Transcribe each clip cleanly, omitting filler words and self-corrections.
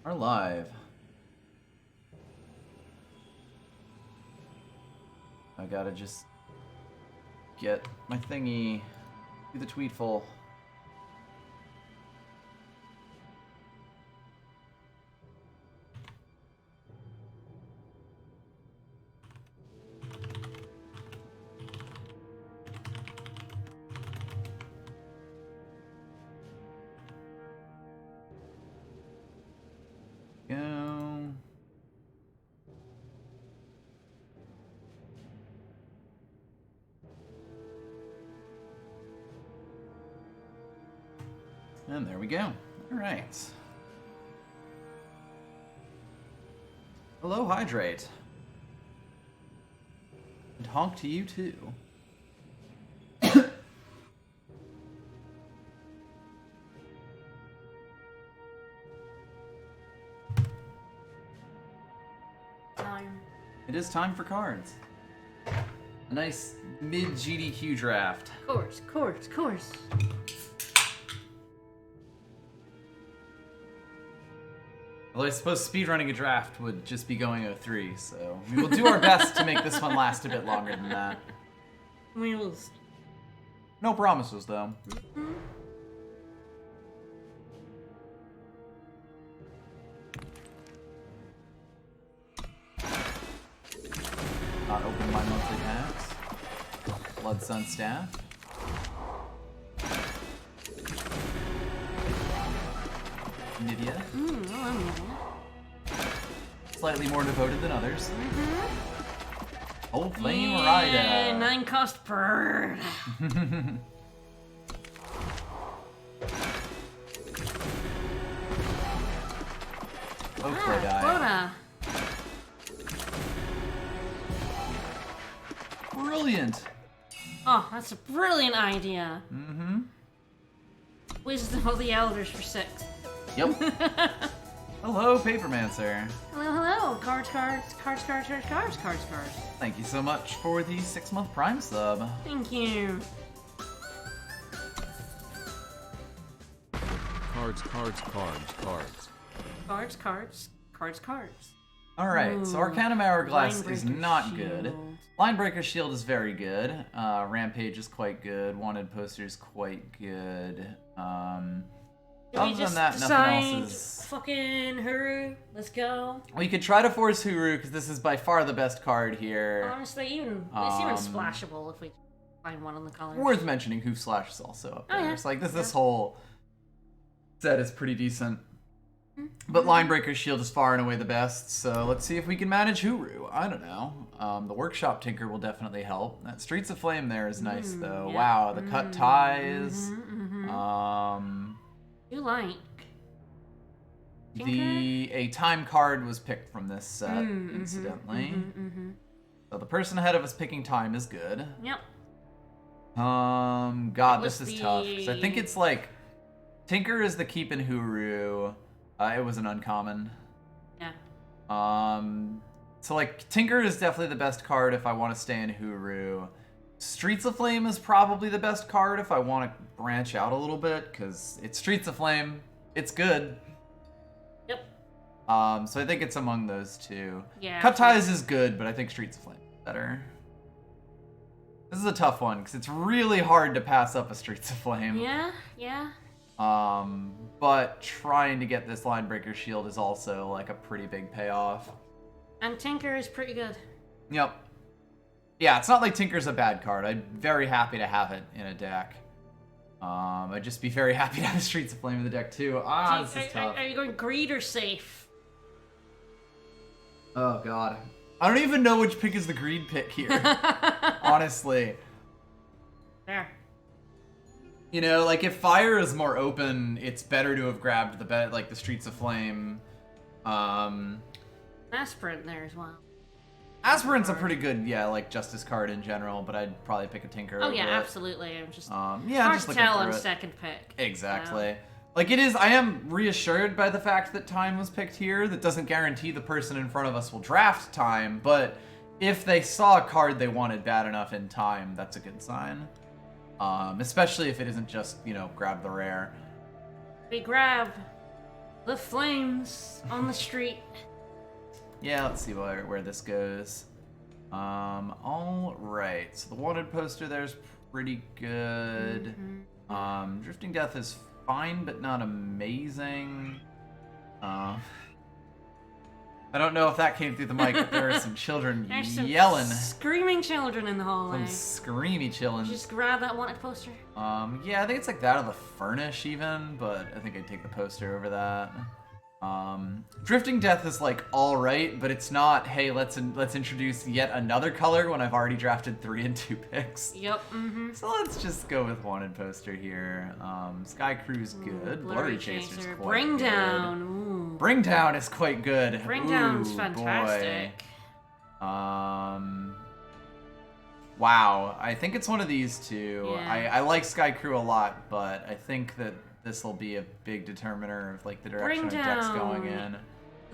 Are live. I gotta just get my thingy, do the tweetful. Go. And there we go. All right. Hello, Hydrate. And honk to you too. Time. It is time for cards. A nice mid-GDQ draft. Course. Although I suppose speedrunning a draft would just be going 03, so we will do our best to make this one last a bit longer than that. We will. No promises, though. Not open my monthly packs. Blood Sun Staff. Nydia. Slightly more devoted than others. Old Flame Yeah, Rider. 9 cost per. Oakwood Eye. Quota. Brilliant. Oh, that's a brilliant idea. Mm-hmm. Wisdom of the Elders for 6. Yep. Hello, Papermancer. Hello. Cards. Thank you so much for the 6-month Prime sub. Thank you. Cards. Alright, so Ooh, Arcanum Hourglass Linebreaker is not Shield. good. Linebreaker Shield is very good. Rampage is quite good. Wanted Poster is quite good. Did we Other just than that, nothing else is... fucking Huru? Let's go. We could try to force Huru, because this is by far the best card here. Honestly, it's even splashable if we find one on the colors. Worth mentioning, Hoof Slash is also up there. yeah. It's like, this whole set is pretty decent. But Linebreaker Shield is far and away the best, so let's see if we can manage Huru. I don't know. The Workshop Tinker will definitely help. That Streets of Flame there is nice, though. Yeah. Wow, the Cut Ties. You like. A time card was picked from this set, incidentally. So the person ahead of us picking time is good. Yep. God, this is tough. 'Cause I think it's like... Tinker is the keep in Huru. It was an uncommon. Yeah. So like, Tinker is definitely the best card if I want to stay in Huru. Streets of Flame is probably the best card if I want to branch out a little bit, because it's Streets of Flame. It's good. Yep. So I think it's among those two. Yeah. Cut Ties is good, but I think Streets of Flame is better. This is a tough one, because it's really hard to pass up a Streets of Flame. Yeah. But trying to get this Linebreaker Shield is also like a pretty big payoff. And Tinker is pretty good. Yep. Yeah, it's not like Tinker's a bad card. I'm very happy to have it in a deck. I'd just be very happy to have Streets of Flame in the deck too. This is tough. Are you going greed or safe? Oh god. I don't even know which pick is the greed pick here. Honestly. There. You know, like if fire is more open, it's better to have grabbed the Streets of Flame. Aspirant there as well. Aspirant's a pretty good, like Justice card in general, but I'd probably pick a Tinker. Oh over yeah, it. absolutely. I'm just hard to tell on second pick. Exactly. Like it is, I am reassured by the fact that time was picked here. That doesn't guarantee the person in front of us will draft time, but if they saw a card they wanted bad enough in time, that's a good sign. Especially if it isn't just, grab the rare. We grab The flames on the street. Yeah, let's see where this goes. All right. So the wanted poster there's pretty good. Drifting Death is fine, but not amazing. I don't know if that came through the mic, but there are some children There's some yelling. screaming children in the hallway. Some screamy chillin'. Just grab that wanted poster. Yeah, I think it's like that or the furnish even, but I think I'd take the poster over that. Drifting Death is like alright, but it's not, hey, let's introduce yet another color when I've already drafted 3 and 2 picks. Yep, So let's just go with wanted poster here. Sky Crew's good. Blurry Chaser's quite Bring good. Down. Ooh. Bring Down is quite good. Bring Ooh, Down's fantastic. Boy. Wow, I think it's one of these two. Yeah. I like Sky Crew a lot, but I think that this will be a big determiner of like the direction of decks going in.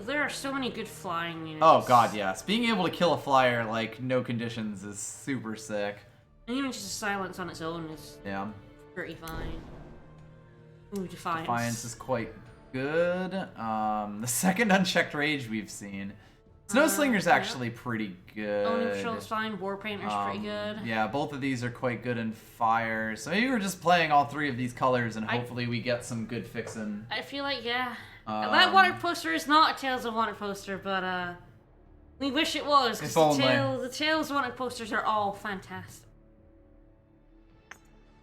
There are so many good flying units. Oh god, yes. Being able to kill a flyer like no conditions is super sick. And even just a silence on its own is pretty fine. Ooh, Defiance. Defiance is quite good. The second Unchecked Rage we've seen. Snowslinger's actually pretty good. Oh, Neutral's fine. Warpainter's pretty good. Yeah, both of these are quite good in fire. So maybe we're just playing all 3 of these colors and hopefully we get some good fixin'. I feel like, that wanted poster is not a Tales of Wanted poster, but we wish it was, because the Tales wanted posters are all fantastic.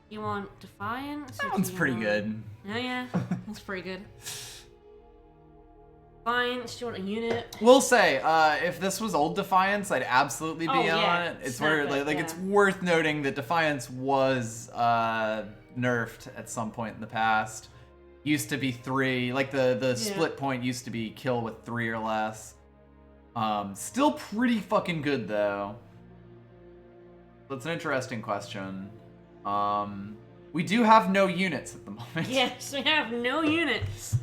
You want Defiance? That one's pretty good. Oh yeah, that's pretty good. Defiance, do you want a unit? We'll say, if this was old Defiance, I'd absolutely be on it. It's it's worth noting that Defiance was nerfed at some point in the past. Used to be 3, like the split point used to be kill with 3 or less. Still pretty fucking good though. That's an interesting question. We do have no units at the moment. Yes, we have no units.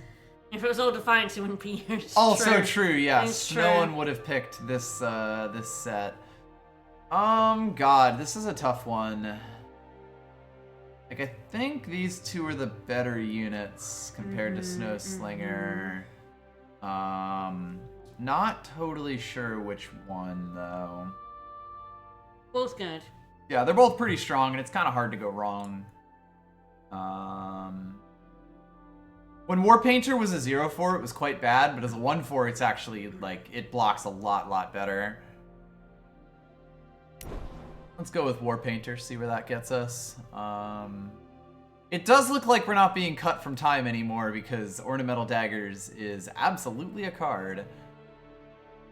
If it was old Defiance, it wouldn't be here. Also true, yes. It's true. No one would have picked this this set. God, this is a tough one. Like, I think these 2 are the better units compared to Snowslinger. Not totally sure which one, though. Both good. Yeah, they're both pretty strong, and it's kind of hard to go wrong. When Warpainter was a 0-4, it was quite bad, but as a 1-4, it's actually, like, it blocks a lot better. Let's go with Warpainter, see where that gets us. It does look like we're not being cut from time anymore because Ornamental Daggers is absolutely a card.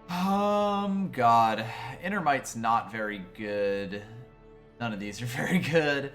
God. Intermite's not very good. None of these are very good.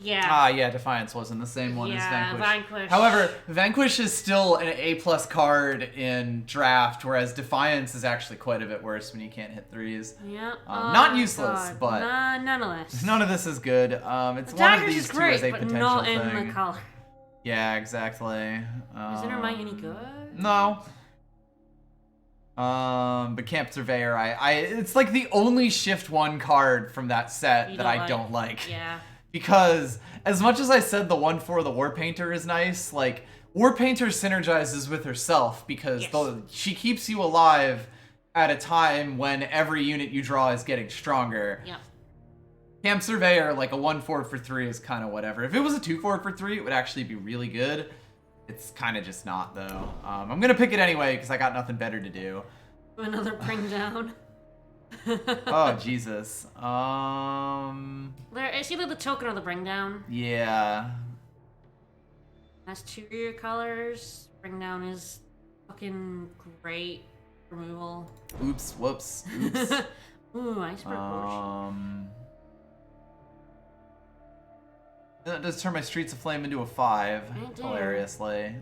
Yeah. Yeah, Defiance wasn't the same one as Vanquish. Vanquish. However, Vanquish is still an A+ card in draft, whereas Defiance is actually quite a bit worse when you can't hit 3s. Yeah. Not useless, but nonetheless. none of this is good. It's the one of Daggers these is two great, as a but potential not thing. in the color. Yeah, exactly. Is Intermite any good? No. But Camp Surveyor, it's like the only Shift 1 card from that set that I don't like. Yeah. Because as much as I said the 1-4, the Warpainter is nice, like, Warpainter synergizes with herself because she keeps you alive at a time when every unit you draw is getting stronger. Yeah. Camp Surveyor, like a 1-4 for 3 is kind of whatever. If it was a 2-4 for 3, it would actually be really good. It's kind of just not, though. I'm going to pick it anyway because I got nothing better to do. Another Bring Down. Oh, Jesus. It's either the token or the Bring Down. Yeah. That's 2 rear colors. Bring Down is fucking great removal. Oops, whoops, oops. Ooh, Iceberg Potion. That does turn my Streets of Flame into a 5, hilariously.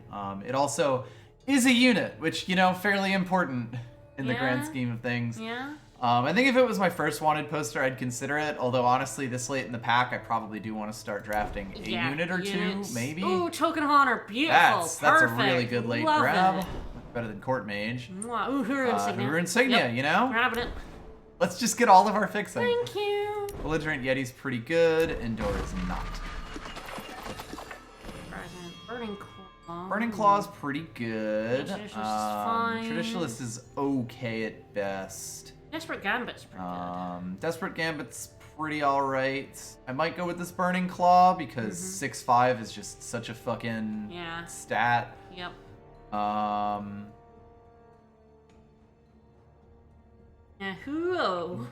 It also is a unit, which, you know, fairly important in the grand scheme of things. Yeah. I think if it was my first wanted poster, I'd consider it. Although, honestly, this late in the pack, I probably do want to start drafting a unit or 2, maybe. Ooh, Token of Honor. Beautiful. That's a really good late grab. Better than Court Mage. Ooh, Hero Insignia. Hero Insignia, you know? Grabbing it. Let's just get all of our fixing. Thank you. Belligerent Yeti's pretty good. Endor is not. Burning Claw. Burning Claw's pretty good. Traditionalist is fine. Traditionalist is okay at best. Desperate Gambit's pretty good. Desperate Gambit's pretty alright. I might go with this Burning Claw because 6/5 is just such a fucking stat. Yep. Yahoo!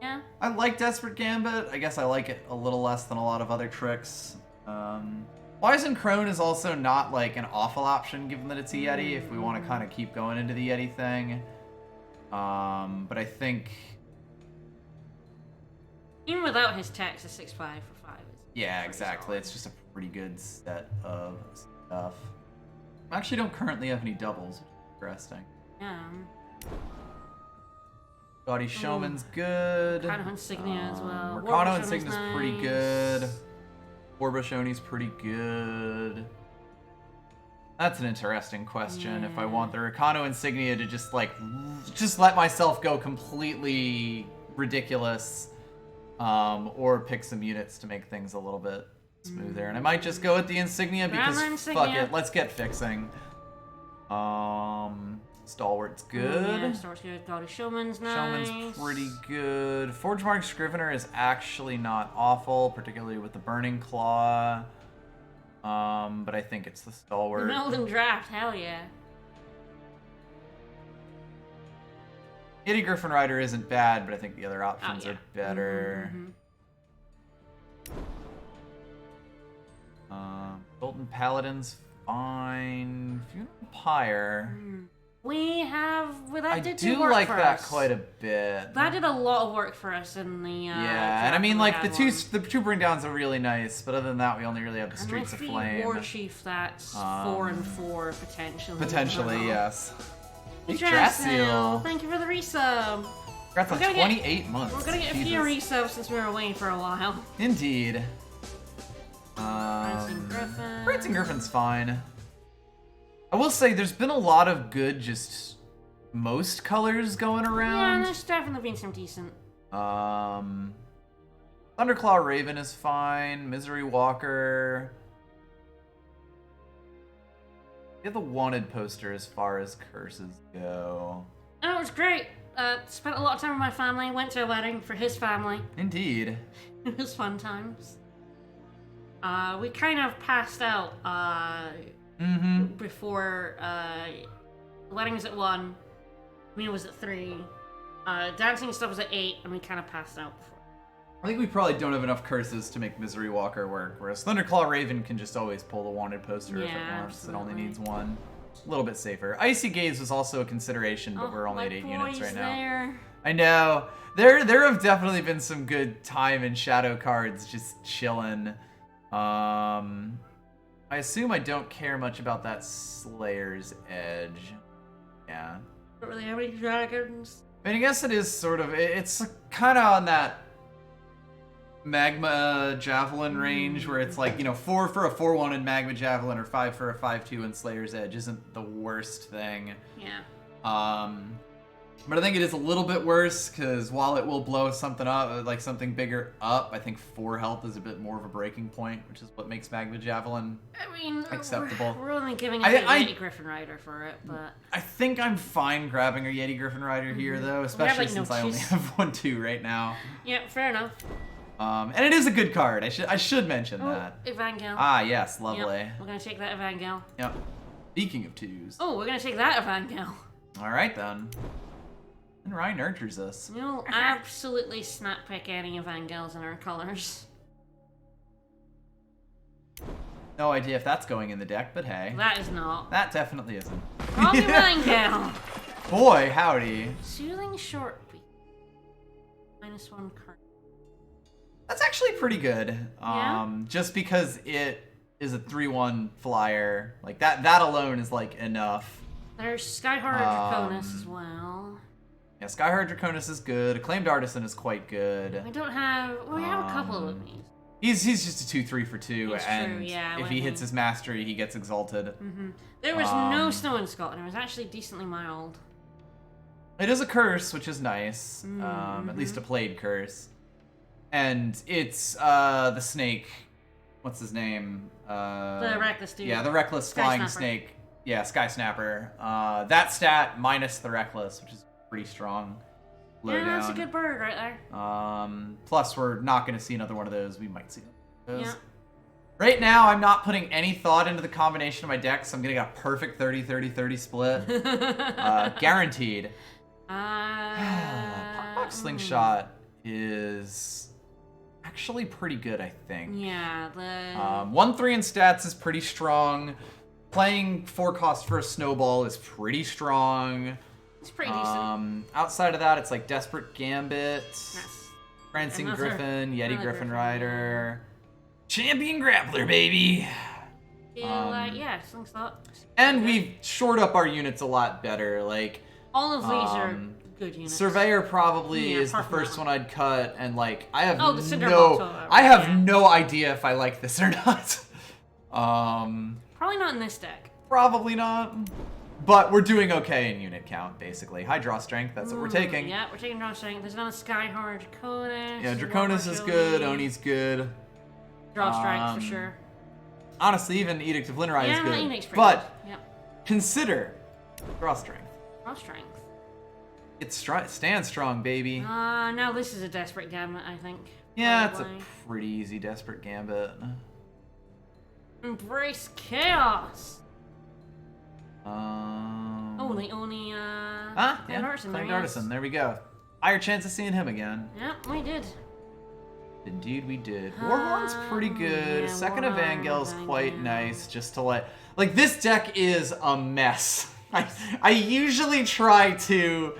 Yeah. I like Desperate Gambit. I guess I like it a little less than a lot of other tricks. Poison Crone is also not like an awful option given that it's a Yeti if we want to kind of keep going into the Yeti thing. But I think... Even without his tax, a 6/5 for 5 is yeah, exactly. solid. It's just a pretty good set of stuff. I actually don't currently have any doubles, which is interesting. Yeah. Gaudy Showman's good. Mercado Insignia as well. Mercado Insignia's pretty good. Warbushoni's pretty good. That's an interesting question. If I want the Recano Insignia to just let myself go completely ridiculous, or pick some units to make things a little bit smoother. And I might just go with the Insignia because fuck it, let's get fixing. Stalwart's good. Yeah, Stalwart's good. Gaudy Showman's nice. Showman's pretty good. Forgemark Scrivener is actually not awful, particularly with the Burning Claw. But I think it's the Stalwart. Melden Draft, hell yeah. Yeti Griffin Rider isn't bad, but I think the other options are better. Golden Paladin's fine. Funeral Pyre. I do like that quite a bit. That did a lot of work for us in the yeah, and I mean like the two bring downs are really nice, but other than that we only really have the Streets of Flame. War Chief, that's 4 and 4 potentially. Potentially, yes. Yggdrasil, thank you for the resub. Congrats on 28 months. We're gonna get a few resubs since we were away for a while. Indeed. Prancing Griffin. Prancing Griffin's fine. I will say there's been a lot of good just most colors going around. Yeah, there's definitely been some decent. Thunderclaw Raven is fine. Misery Walker. Get the wanted poster as far as curses go. Oh, it was great. Spent a lot of time with my family. Went to a wedding for his family. Indeed. It was fun times. We kind of passed out before the wedding was at 1. Meal was at 3. Dancing stuff was at 8, and we kind of passed out before. I think we probably don't have enough curses to make Misery Walker work, whereas Thunderclaw Raven can just always pull the wanted poster if it wants. Absolutely. It only needs one. A little bit safer. Icy Gaze was also a consideration, but we're only at 8 units right now. There. I know. There have definitely been some good time and shadow cards just chilling. I assume I don't care much about that Slayer's Edge. Yeah. Don't really have any dragons. I mean, I guess it is sort of, it's kind of on that Magma Javelin range where it's like, 4 for a 4/1 in Magma Javelin or 5 for a 5/2 in Slayer's Edge isn't the worst thing. Yeah. But I think it is a little bit worse because while it will blow something up, like something bigger up, I think 4 health is a bit more of a breaking point, which is what makes Magma Javelin acceptable. We're only giving it a Yeti Griffin Rider for it, but... I think I'm fine grabbing a Yeti Griffin Rider here, though, especially since I only have 1/2 right now. Yeah, fair enough. And it is a good card. I should mention that. Evangel. Ah, yes, lovely. Yep, we're gonna take that Evangel. Yep. Speaking of 2s. Oh, we're gonna take that Evangel. All right, then. And Ryan nurtures us. You'll absolutely snap pick any Evangels in our colors. No idea if that's going in the deck, but hey. That is not. That definitely isn't. Robbie Evangel. Boy, howdy. Soothing Shortbeat. -1 card. That's actually pretty good. Yeah? Just because it is a 3/1 flyer. Like, that alone is, like, enough. There's Skyhorror Draconis as well. Yeah, Skyhorror Draconis is good. Acclaimed Artisan is quite good. We don't have... Well, we have a couple of these. He's just a 2/3 for 2, It's and true, yeah, if he hits his mastery, he gets exalted. There was no snow in Scotland. It was actually decently mild. It is a curse, which is nice. At least a played curse. And it's the snake. What's his name? The reckless dude. Yeah, the reckless flying Snapper. snake. Yeah, Sky Snapper. That stat minus the reckless, which is pretty strong. Yeah, that's a good bird right there. Plus, we're not going to see another one of those. We might see those. Yeah. Right now, I'm not putting any thought into the combination of my decks. So I'm getting a perfect 30-30-30 split. Guaranteed. Pockbox Slingshot is actually pretty good, I think. Yeah, the... 1/3 in stats is pretty strong. Playing 4 cost for a snowball is pretty strong. It's pretty decent. Outside of that, it's like Desperate Gambit, Yes. Prancing Another- Griffin, Yeti another Griffin Griffin, Rider, Champion Grappler, baby! Yeah, Slingshot. And we've shored up our units a lot better. Like, All of these are good units. Surveyor probably Yeah, is the apart from first that one I'd cut, and like I have Oh, the Cinderbox, whatever, I have yeah. no idea if I like this or not. Probably not in this deck. Probably not. But we're doing okay in unit count, basically. High draw strength, that's what we're taking. Yeah, we're taking draw strength. There's another Skyhard Draconis. Yeah, Draconis is good, Oni's good. Draw strength for sure. Honestly, even Edict of Linnerai is good. Edict's pretty But good. Yep. consider draw strength. Draw strength. It's stand strong, baby. Now this is a desperate gambit, I think. Yeah, it's Probably. a pretty easy desperate gambit. Embrace chaos. Only, yeah, Claimed Artisan. There we go. Higher chance of seeing him again. Yep, we did. Indeed, we did. Warhorn's pretty good. yeah, Second Evangel's Warhorn, quite yeah. nice. Just to like this deck is a mess. I usually try to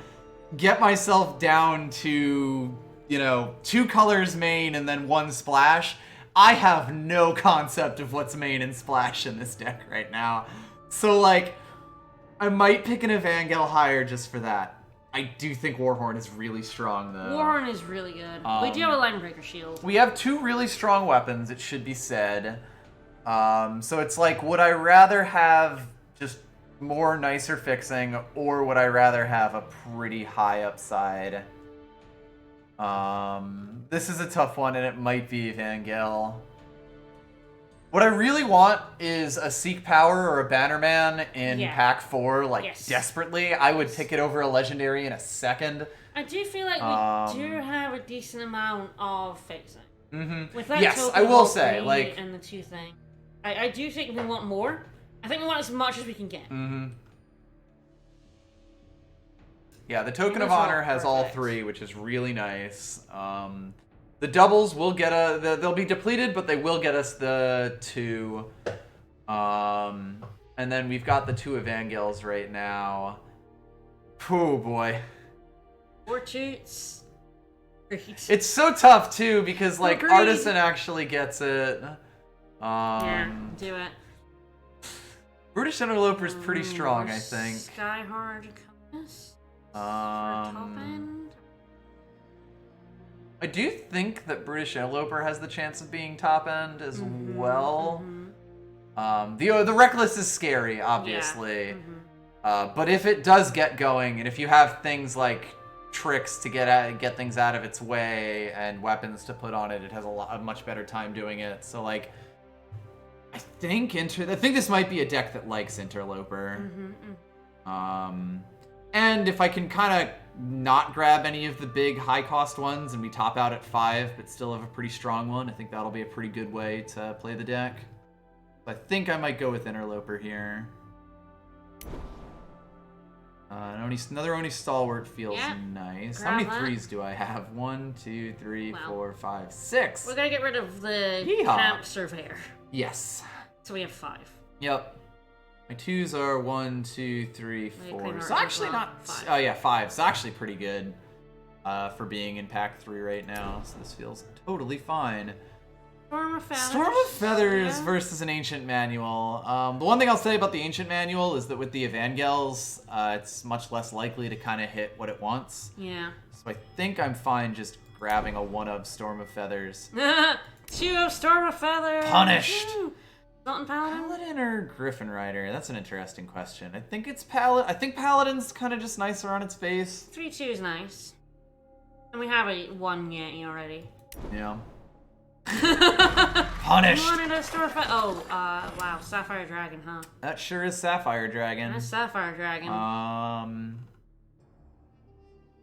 get myself down to 2 colors main and then 1 splash. I have no concept of what's main and splash in this deck right now. So like, I might pick an Evangel higher just for that. I do think Warhorn is really strong, though. Warhorn is really good. We do have a Linebreaker Shield. We have 2 really strong weapons, it should be said. So it's like, would I rather have just more nicer fixing, or would I rather have a pretty high upside? This is a tough one, and it might be Evangel. What I really want is a Seek Power or a Bannerman in pack 4, like, desperately. I would pick it over a Legendary in a second. I do feel like we do have a decent amount of fixing. With that Yes, token I will of say, 3 like... and the 2 thing. I do think we want more. I think we want as much as we can get. Yeah, the Token of Those are Honor has all perfect. 3, which is really nice. The doubles will get they'll be depleted, but they will get us the 2. And then we've got the 2 Evangels right now. Oh boy. 4 toots. Great. It's so tough too, because like Agreed. Artisan actually gets it. Yeah, do it. Brutish Interloper's pretty strong, I think. Skyhard Draconis? For Um, top end? I do think that British Interloper has the chance of being top end as well. The Reckless is scary, obviously. But if it does get going, and if you have things like tricks to get things out of its way and weapons to put on it, it has a much better time doing it. So like, I think this might be a deck that likes Interloper. And if I can kind of not grab any of the big high-cost ones and we top out at 5 but still have a pretty strong one, I think that'll be a pretty good way to play the deck. So I think I might go with Interloper here. Another Oni Stalwart feels nice. How many grab that. 3s do I have? 1, 2, 3, Wow. 4, 5, 6. We're gonna get rid of the Yeehaw. Camp Surveyor. Yes. So we have 5. Yep. My 2s are 1, 2, 3, 4. Claim So Artisan actually as well. not... 5. Oh yeah, 5. It's actually pretty good for being in pack 3 right now. So this feels totally fine. Storm of Feathers. Storm of Feathers versus an Ancient Manual. The one thing I'll say about the Ancient Manual is that with the Evangels, it's much less likely to kind of hit what it wants. Yeah. So I think I'm fine just grabbing a 1-of Storm of Feathers. 2 of Storm of Feathers! Punished! Not Paladin? Paladin or Griffin Rider? That's an interesting question. I think it's Paladin. I think Paladin's kind of just nicer on its face. 3/2 is nice. And we have a 1 Yeti already. Yeah. Punished! You wanted a Storm of Feathers? Oh, wow. Sapphire Dragon, huh? That sure is Sapphire Dragon. That's Sapphire Dragon.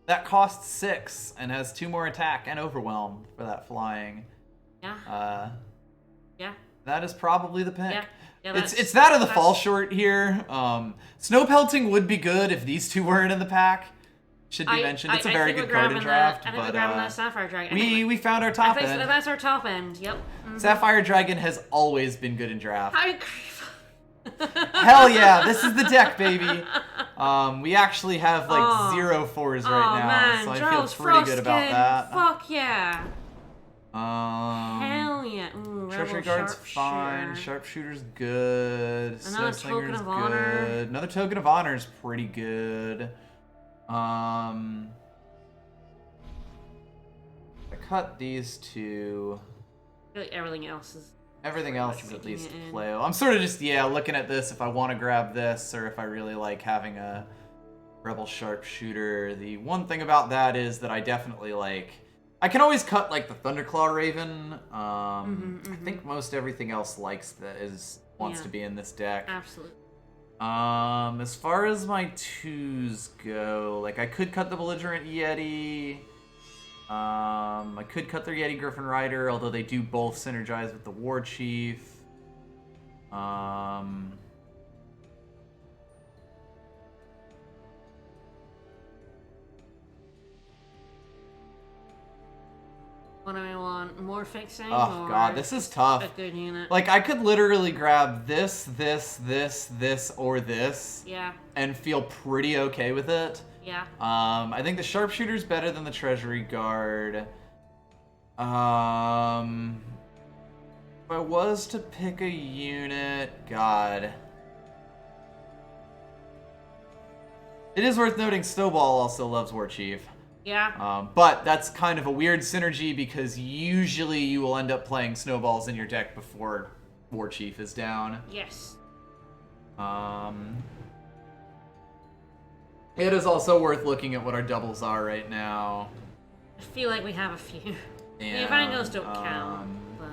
That costs 6 and has 2 more attack and overwhelm for that flying. Yeah. Yeah. That is probably the pick. Yeah. Yeah, it's that or the fall short here. Snow pelting would be good if these two weren't in the pack. Should be mentioned. It's a very good card in draft. I think we're grabbing that Sapphire Dragon. We found our top end. That's our top end. Yep. Mm-hmm. Sapphire Dragon has always been good in draft. I agree. Hell yeah, this is the deck, baby. We actually have like 0 4s right now, man. so I feel pretty good about that. Fuck yeah. Hell yeah. Ooh, Treasury Guard's fine. Sharpshooter's good. Another Token of Honor. Good. Another Token of Honor is pretty good. I cut these two. I feel like everything else is at least playable. I'm sort of just, looking at this if I want to grab this or if I really like having a Rebel Sharpshooter. The one thing about that is that I definitely like... I can always cut like the Thunderclaw Raven. I think most everything else wants to be in this deck. Absolutely. As far as my 2s go, like I could cut the Belligerent Yeti. I could cut their Yeti Griffin Rider, although they do both synergize with the War Chief. What do we want? More fixing? Oh god, this is tough. A good unit. Like, I could literally grab this, or this. Yeah. And feel pretty okay with it. Yeah. I think the Sharpshooter's better than the Treasury Guard. If I was to pick a unit, god. It is worth noting Snowball also loves War Chief. Yeah. But that's kind of a weird synergy because usually you will end up playing Snowballs in your deck before War Chief is down. Yes. It is also worth looking at what our doubles are right now. I feel like we have a few. Yeah, Fangos don't count, but...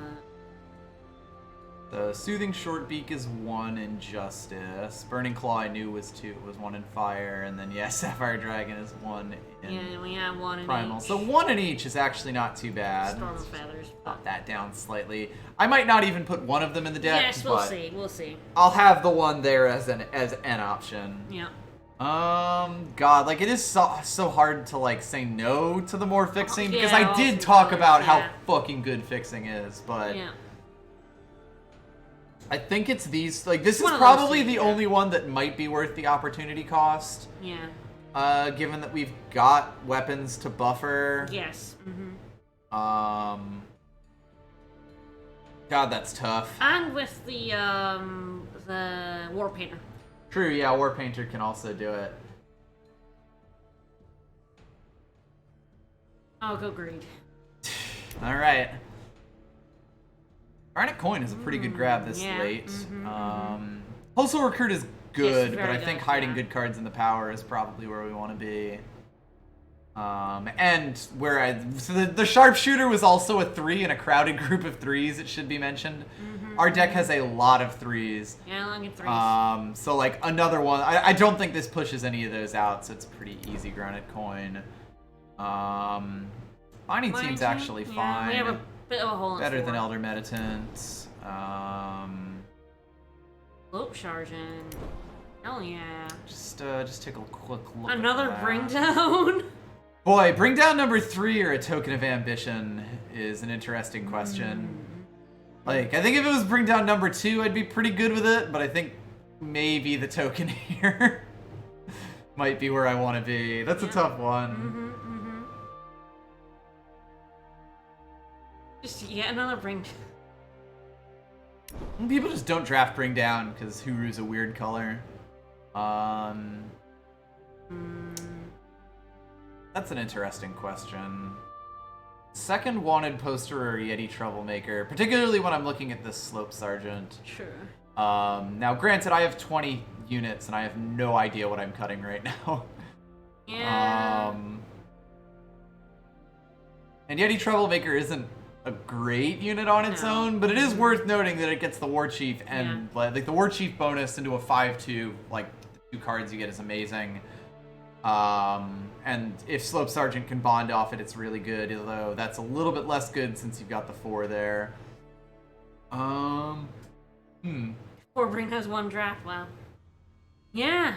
The Soothing Shortbeak is 1 in Justice. Burning Claw I knew was 2. It was 1 in Fire. And then, Sapphire Dragon is 1 in... Yeah, we have 1 in Primal. each. So 1 in each is actually not too bad. Storm of Feathers. Pop that down slightly. I might not even put one of them in the deck. Yes, we'll see. We'll see. I'll have the one there as an option. Yeah. God, like it is so hard to like say no to the more fixing because yeah, I did talk about how fucking good fixing is, but yeah. I think it's these. Like this is probably the only one that might be worth the opportunity cost. Yeah. Given that we've got weapons to buffer. Yes. Mm-hmm. God, that's tough. And with the War Painter. True, yeah, War Painter can also do it. I'll go Greed. Alright. Garnet Coin is a pretty good grab this late. Postal Recruit is good, but I think hiding good cards in the power is probably where we want to be. And where so the Sharpshooter was also a 3 in a crowded group of 3s, it should be mentioned. Our deck has a lot of 3s. Yeah, I get 3s. So like another one, I don't think this pushes any of those out, so it's pretty easy Garnet Coin. Mining Team's actually fine. We have a bit of a hole in Better than Elder Meditant. Lope Sergeant. Hell yeah. Just take a quick look Another at Bring Down? Boy, Bring Down number 3 or a Token of Ambition is an interesting question. Like, I think if it was Bring Down number 2, I'd be pretty good with it, but I think maybe the token here might be where I want to be. That's a tough one. Just yet another Bring Down. People just don't draft Bring Down because Huru's a weird color. That's an interesting question. Second wanted poster or Yeti Troublemaker, particularly when I'm looking at this Slope Sergeant. Sure. Now, granted, I have 20 units, and I have no idea what I'm cutting right now. Yeah. And Yeti Troublemaker isn't a great unit on its own, but it is worth noting that it gets the War Chief, and like the War Chief bonus into a 5/2, like the 2 cards you get is amazing. And if Slope Sergeant can bond off it, it's really good, although that's a little bit less good since you've got the 4 there. Or Bring has 1 draft, wow. Yeah.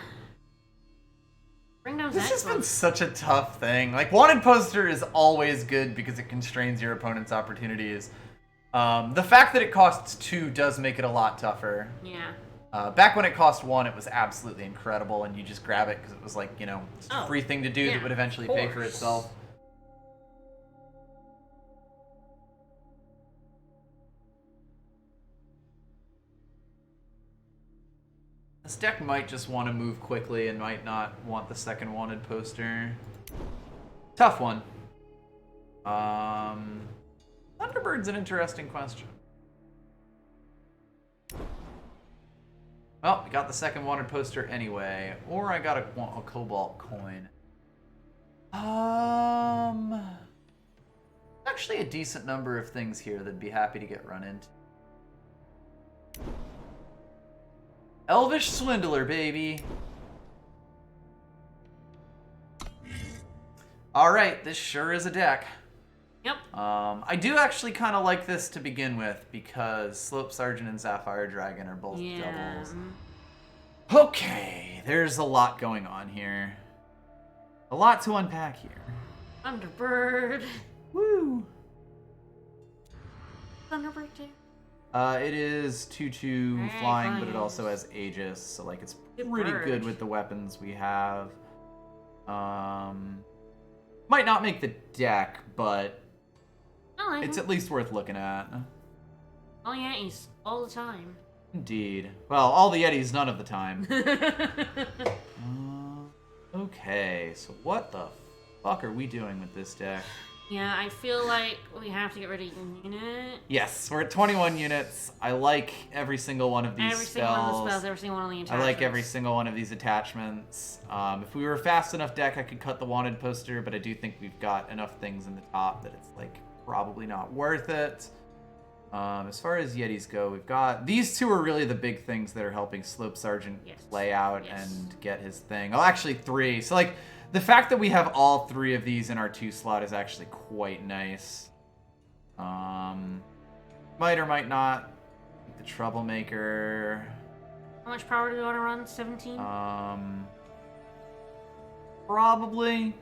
Bring down's This has excellent. been such a tough thing. Like, wanted poster is always good because it constrains your opponent's opportunities. The fact that it costs 2 does make it a lot tougher. Yeah. Back when it cost 1, it was absolutely incredible, and you just grab it because it was like, you know, a free thing to do that would eventually pay for itself. This deck might just want to move quickly and might not want the second wanted poster. Tough one. Thunderbird's an interesting question. Well, we got the second wanted poster anyway, or I got a Cobalt coin. Actually a decent number of things here that'd be happy to get run into. Elvish Swindler, baby. Alright, this sure is a deck. Yep. I do actually kind of like this to begin with because Slope Sergeant and Sapphire Dragon are both doubles. Okay, there's a lot going on here. A lot to unpack here. Thunderbird. Woo! Thunderbird too. It is 2/2 flying, but it also has Aegis, so like it's pretty good with the weapons we have. Might not make the deck, but it's at least worth looking at. Oh yeah, he's all the time. Indeed. Well, all the Yetis, none of the time. Okay, so what the fuck are we doing with this deck? Yeah, I feel like we have to get rid of unit. Yes, we're at 21 units. I like every single one of these spells. Every single one of the spells, every single one of the attachments. I like every single one of these attachments. If we were a fast enough deck, I could cut the wanted poster, but I do think we've got enough things in the top that it's like probably not worth it. As far as Yetis go, we've got... These 2 are really the big things that are helping Slope Sergeant play out and get his thing. Oh, actually 3. So, like, the fact that we have all 3 of these in our 2 slot is actually quite nice. Might or might not. The Troublemaker. How much power do we want to run? 17? Probably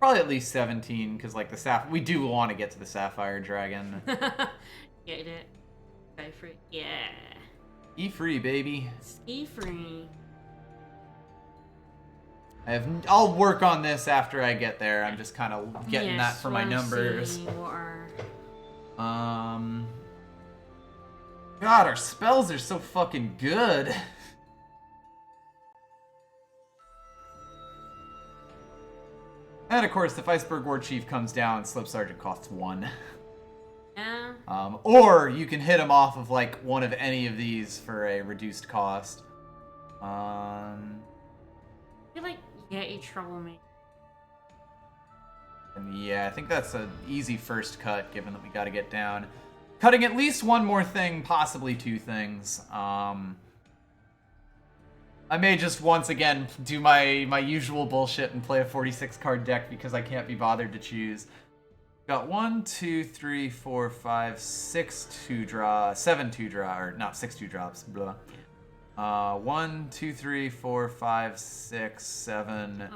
at least 17, because like we do want to get to the Sapphire Dragon. Get it. Ski free. Yeah. Ski free, baby. Ski free. I'll work on this after I get there. I'm just kind of getting that for my numbers. God, our spells are so fucking good. And of course, if Iceberg War Chief comes down, Slope Sergeant costs 1. Yeah. Or you can hit him off of like one of any of these for a reduced cost. I feel like Yeti Troublemaker. And yeah, I think that's an easy first cut, given that we got to get down. Cutting at least one more thing, possibly 2 things. I may just once again do my usual bullshit and play a 46 card deck because I can't be bothered to choose. Got 1, 2, 3, 4, 5, 6 2-draw, 7 2-draw, or not 6 2-drops. Blah. 1, 2, 3, 4, 5, 6, 7.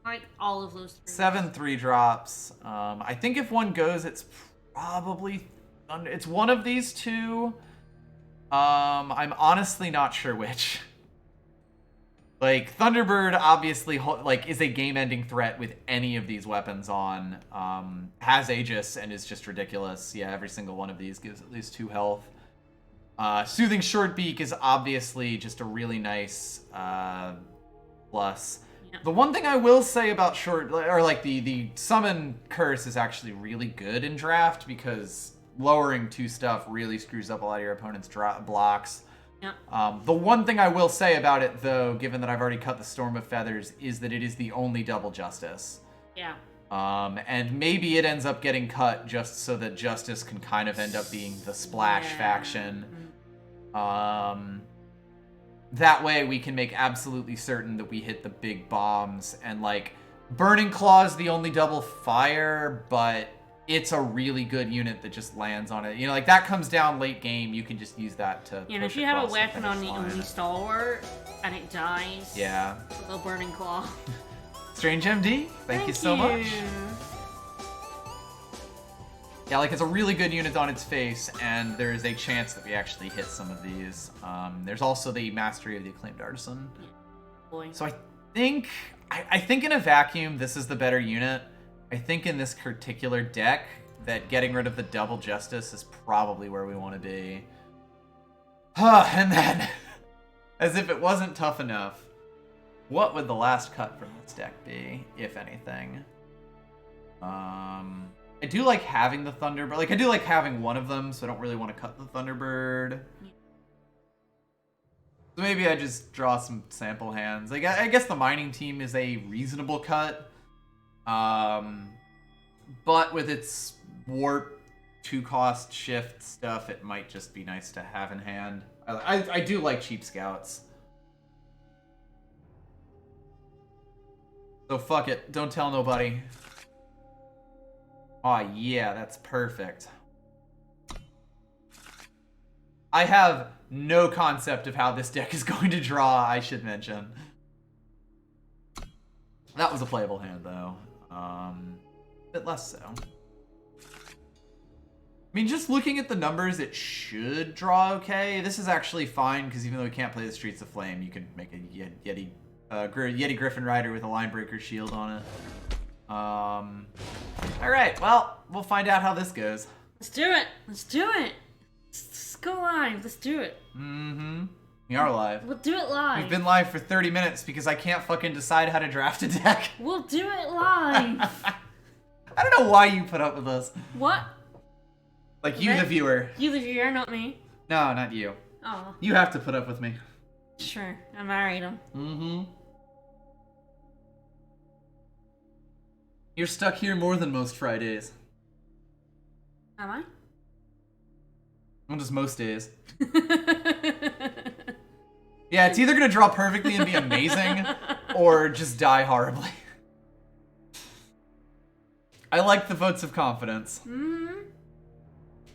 Like all of those 3. 7 3-drops. I think if one goes, it's probably it's one of these 2. I'm honestly not sure which. Like, Thunderbird obviously, like, is a game-ending threat with any of these weapons on. Has Aegis and is just ridiculous. Yeah, every single one of these gives at least 2 health. Soothing Shortbeak is obviously just a really nice plus. The one thing I will say about the summon curse is actually really good in draft because lowering 2 stuff really screws up a lot of your opponent's blocks. Yeah. The one thing I will say about it, though, given that I've already cut the Storm of Feathers, is that it is the only double Justice. Yeah. And maybe it ends up getting cut just so that Justice can kind of end up being the splash faction. That way we can make absolutely certain that we hit the big bombs. And, like, Burning Claw is the only double fire, but it's a really good unit that just lands on it. You know, like, that comes down late game. You can just use that to and if you have a weapon on the only stalwart and it dies, yeah, a little Burning Claw. Strange MD, thank you so much. Yeah, like, it's a really good unit on its face, and there is a chance that we actually hit some of these. There's also the Mastery of the Acclaimed Artisan. Boy. So I think in a vacuum, this is the better unit. I think in this particular deck, that getting rid of the double Justice is probably where we want to be. And then, as if it wasn't tough enough, what would the last cut from this deck be, if anything? I do like having the Thunderbird. Like, I do like having one of them, so I don't really want to cut the Thunderbird. So maybe I just draw some sample hands. Like, I guess the Mining Team is a reasonable cut. But with its warp 2-cost shift stuff, it might just be nice to have in hand. I do like cheap scouts. So fuck it. Don't tell nobody. Aw, yeah, that's perfect. I have no concept of how this deck is going to draw, I should mention. That was a playable hand, though. A bit less so. I mean, just looking at the numbers, it should draw okay. This is actually fine, because even though we can't play the Streets of Flame, you can make a Yeti Griffin Rider with a Linebreaker shield on it. Alright, well, we'll find out how this goes. Let's do it! Let's do it! Let's go live, let's do it. Mm-hmm. We are live. We'll do it live. We've been live for 30 minutes because I can't fucking decide how to draft a deck. We'll do it live! I don't know why you put up with us. What? Like, you the viewer. You the viewer, not me. No, not you. Oh. You have to put up with me. Sure, I married him. Mm-hmm. You're stuck here more than most Fridays. Am I? Well, just most days. Yeah, it's either gonna draw perfectly and be amazing, or just die horribly. I like the votes of confidence. Mm-hmm.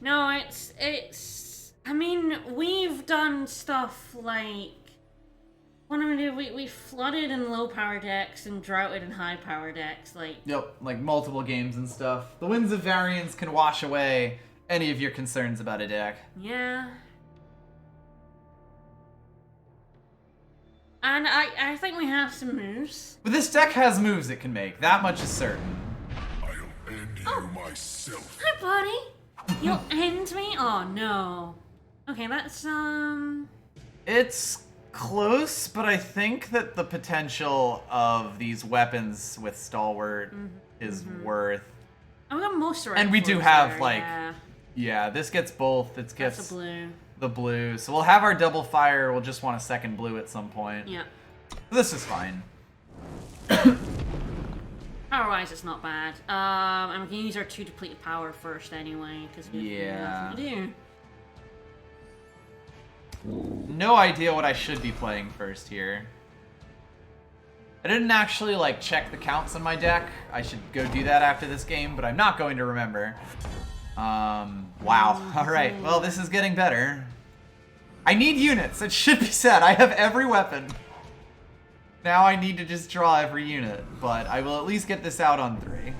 No, it's... I mean, we've done stuff like... What do we do? We flooded in low power decks and droughted in high power decks, like... Yep, like multiple games and stuff. The Winds of Variance can wash away any of your concerns about a deck. Yeah. And I think we have some moves. But this deck has moves it can make. That much is certain. I'll end you myself. Hi, buddy. You'll end me? Oh, no. Okay, that's, It's close, but I think that the potential of these weapons with Stalwart is worth... I've got most right. And we do have, like... Yeah, this gets both. It gets that's a blue. The blue. So we'll have our double fire. We'll just want a second blue at some point. Yeah. This is fine. Power-wise, it's not bad. And we can use our 2 depleted power first anyway, because we have nothing to do. No idea what I should be playing first here. I didn't actually, like, check the counts on my deck. I should go do that after this game, but I'm not going to remember. Wow. Alright, well, this is getting better. I need units, it should be said. I have every weapon. Now I need to just draw every unit, but I will at least get this out on 3.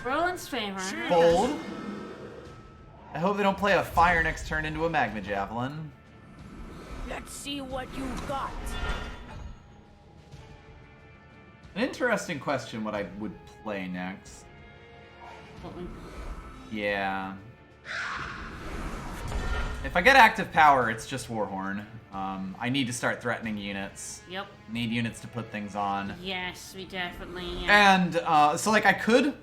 Roland's favor. Bold. I hope they don't play a fire next turn into a magma javelin. Let's see what you've got. An interesting question what I would play next. If I get active power, it's just Warhorn. I need to start threatening units. Yep. Need units to put things on. Yes, we definitely. Yeah. And so like I could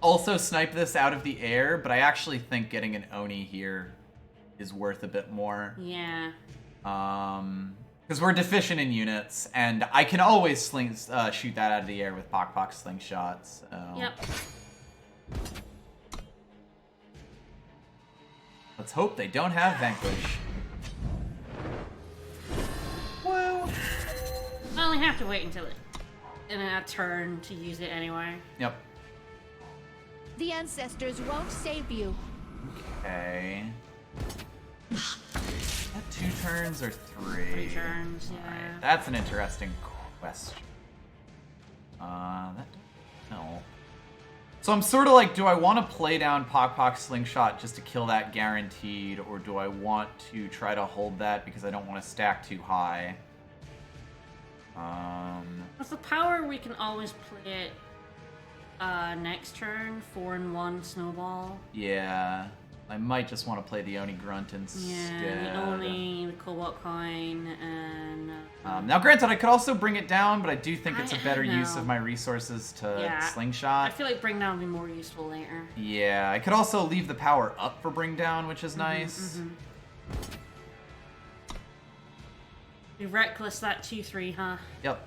also snipe this out of the air, but I actually think getting an Oni here is worth a bit more. Yeah. Because we're deficient in units, and I can always shoot that out of the air with Pock slingshots. So. Yep. Let's hope they don't have Vanquish. Well, I only have to wait until in a turn to use it anyway. Yep. The ancestors won't save you. Okay. Is that 2 turns or 3? 3 turns, yeah. Alright, that's an interesting question. That no. So I'm sort of like, do I want to play down Pock Slingshot just to kill that guaranteed, or do I want to try to hold that because I don't want to stack too high? With the power, we can always play it next turn, 4 and 1 snowball. Yeah. I might just want to play the Oni Grunt instead. Yeah, the Oni, the Cobalt Coin, and... now, granted, I could also bring it down, but I do think it's a better I use know. of my resources to Yeah. Slingshot. I feel like Bring Down would be more useful later. Yeah, I could also leave the power up for Bring Down, which is nice. Be reckless that 2-3, huh? Yep.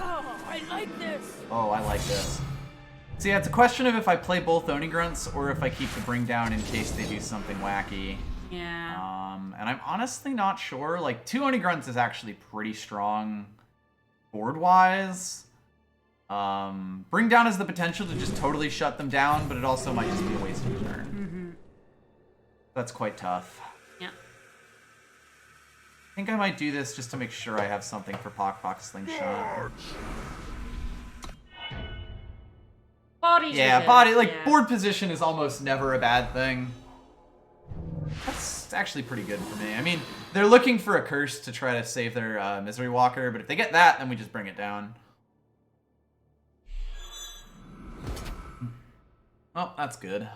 Oh, I like this. Oh, I like this. So yeah, it's a question of if I play both Oni Grunts or if I keep the Bring Down in case they do something wacky. Yeah. And I'm honestly not sure. Like, 2 Oni Grunts is actually pretty strong board-wise. Bring Down has the potential to just totally shut them down, but it also might just be a waste of a turn. That's quite tough. Yeah. I think I might do this just to make sure I have something for Pock Slingshot. Bodies are Yeah, good, body, like, yeah. board position is almost never a bad thing. That's actually pretty good for me. I mean, they're looking for a curse to try to save their Misery Walker, but if they get that, then we just bring it down. Oh, that's good.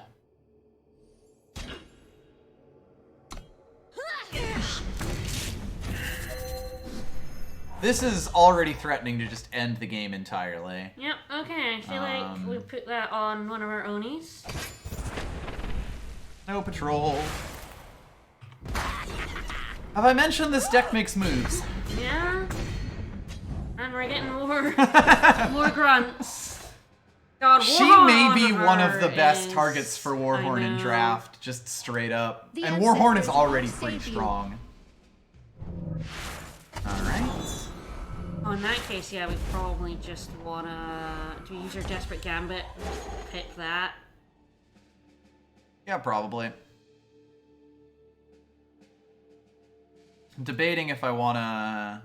This is already threatening to just end the game entirely. Yep, okay. I feel like we put that on one of our Onis. No patrol. Have I mentioned this deck makes moves? Yeah. And we're getting more, more grunts. God, She Warhorn may be on one of her the best is- targets for Warhorn I in know. draft, just straight up. The And Warhorn is ancestors already won't pretty save you. strong. Alright. Oh, in that case, yeah, we probably just wanna... Do we use our Desperate Gambit? Pick that. Yeah, probably. I'm debating if I wanna...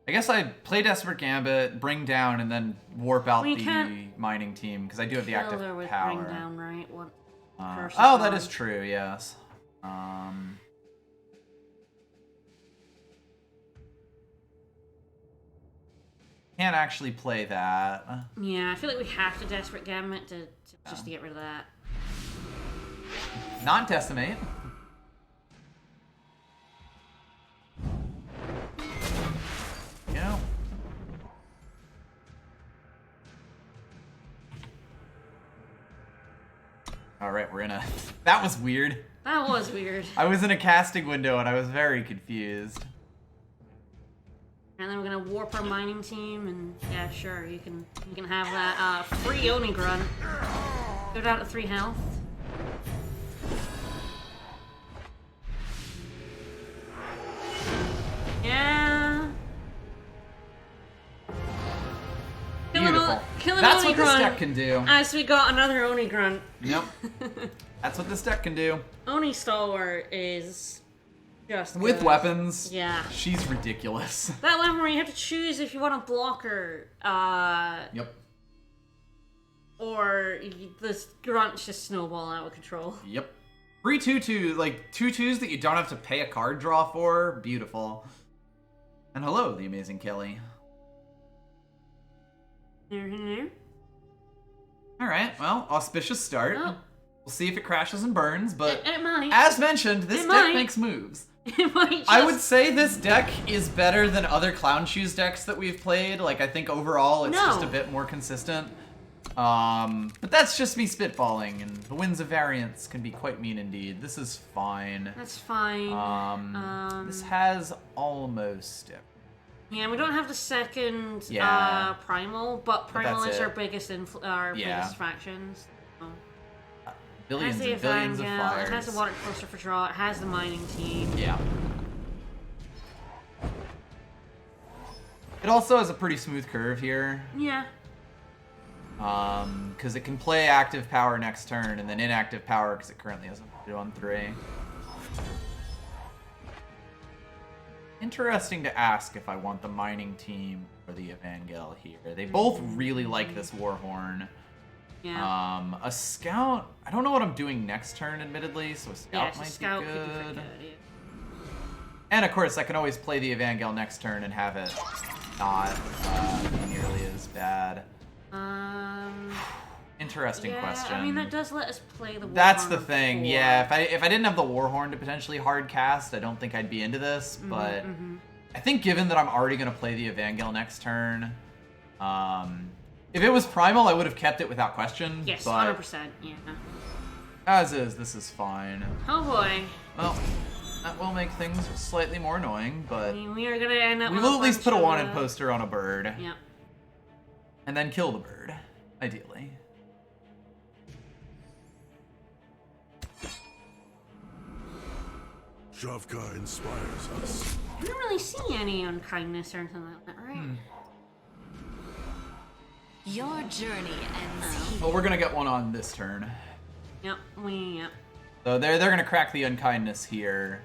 I guess I'd play Desperate Gambit, bring down, and then warp out We the can't mining team, because I do have the Kill active her with power. Bring Down, right? What? curse is Oh, that gone. is true, yes. Can't actually play that. Yeah, I feel like we have to Desperate Gambit to just to get rid of that. Not decimate. You know. Alright, we're in a... That was weird. That was weird. I was in a casting window and I was very confused. And then we're gonna warp our mining team, and yeah, sure, you can have that free Oni Grunt. Go down to 3 health. Yeah. Beautiful. Kill an That's Oni what this Grunt. deck can do. As we got another Oni Grunt. Yep. That's what this deck can do. Oni Stalwart is just With good. weapons, Yeah. she's ridiculous. That one where you have to choose if you want to block her, Yep. or the grunts just snowball out of control. Yep. Free 2/2, like 2/2s that you don't have to pay a card draw for. Beautiful. And hello, the amazing Kelly. Mm-hmm. All right, well, auspicious start. Oh. We'll see if it crashes and burns, but It might. as mentioned, this It deck might. makes moves. It might just... I would say this deck is better than other Clown Shoes decks that we've played. Like, I think overall it's just a bit more consistent. But that's just me spitballing, and the winds of variance can be quite mean indeed. This is fine. That's fine. This has almost it. Yeah, we don't have the second Yeah. primal, but primal that's is it. our biggest biggest factions. So. Billions It has the and billions of Evangel, fires. it has the water coaster for draw, it has the mining team. Yeah. It also has a pretty smooth curve here. Yeah. Because it can play active power next turn, and then inactive power because it currently has a 2-on-3. Interesting to ask if I want the mining team or the Evangel here. They both really like this Warhorn. Yeah. A scout. I don't know what I'm doing next turn, admittedly, so a scout so might scout be could be good. pretty good. Yeah. And of course, I can always play the Evangel next turn and have it not be nearly as bad. Interesting question. I mean, that does let us play the Warhorn. That's the thing. before. Yeah, if I didn't have the Warhorn to potentially hard cast, I don't think I'd be into this. But I think given that I'm already going to play the Evangel next turn, if it was Primal, I would have kept it without question. Yes, but 100%. Yeah. as is, this is fine. Oh boy. Well, that will make things slightly more annoying, I but mean, we are gonna end up. we with will at least put a bunch of, wanted poster on a bird. Yeah. And then kill the bird, ideally. Shavka inspires us. I don't really see any unkindness or anything like that, right? Your journey ends here. Well, we're gonna get one on this turn. Yep. Yep. So they're gonna crack the unkindness here.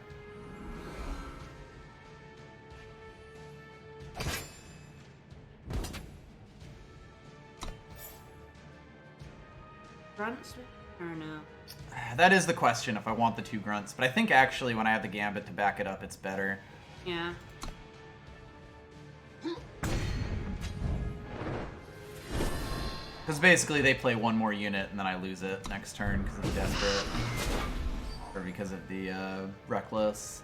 Grunts or no? That is the question if I want the 2 grunts, but I think actually when I have the Gambit to back it up, it's better. Yeah. Because basically they play 1 more unit and then I lose it next turn because of Desperate. Or because of the Reckless.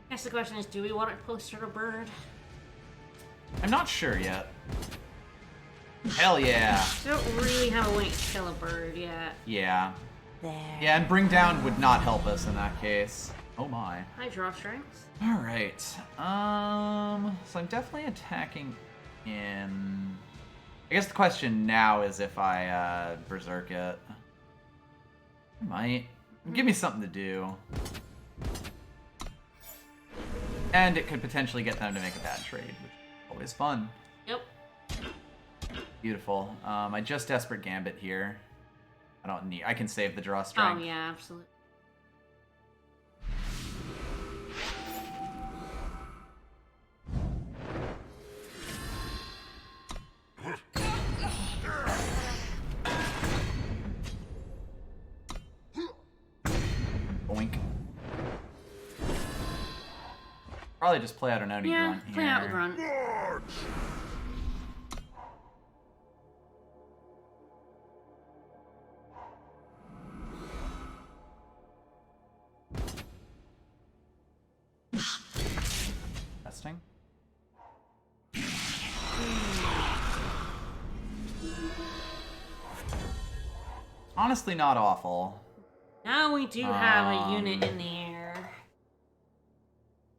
I guess the question is, do we want it poster or bird? I'm not sure yet. Hell yeah. We don't really have a way to kill a bird yet. Yeah. There. Yeah, and Bring Down would not help us in that case. Oh my. Hi, draw strengths. Alright. So I'm definitely attacking in... I guess the question now is if I Berserk it. I might. Give me something to do. And it could potentially get them to make a bad trade, which is always fun. Yep. Beautiful. I just Desperate Gambit here. I don't need... I can save the draw strength. Oh yeah, absolutely. Boink. Probably just play out an Oni Yeah, grunt here. play out the grunt. Testing. Honestly, not awful. Now we do have a unit in the air.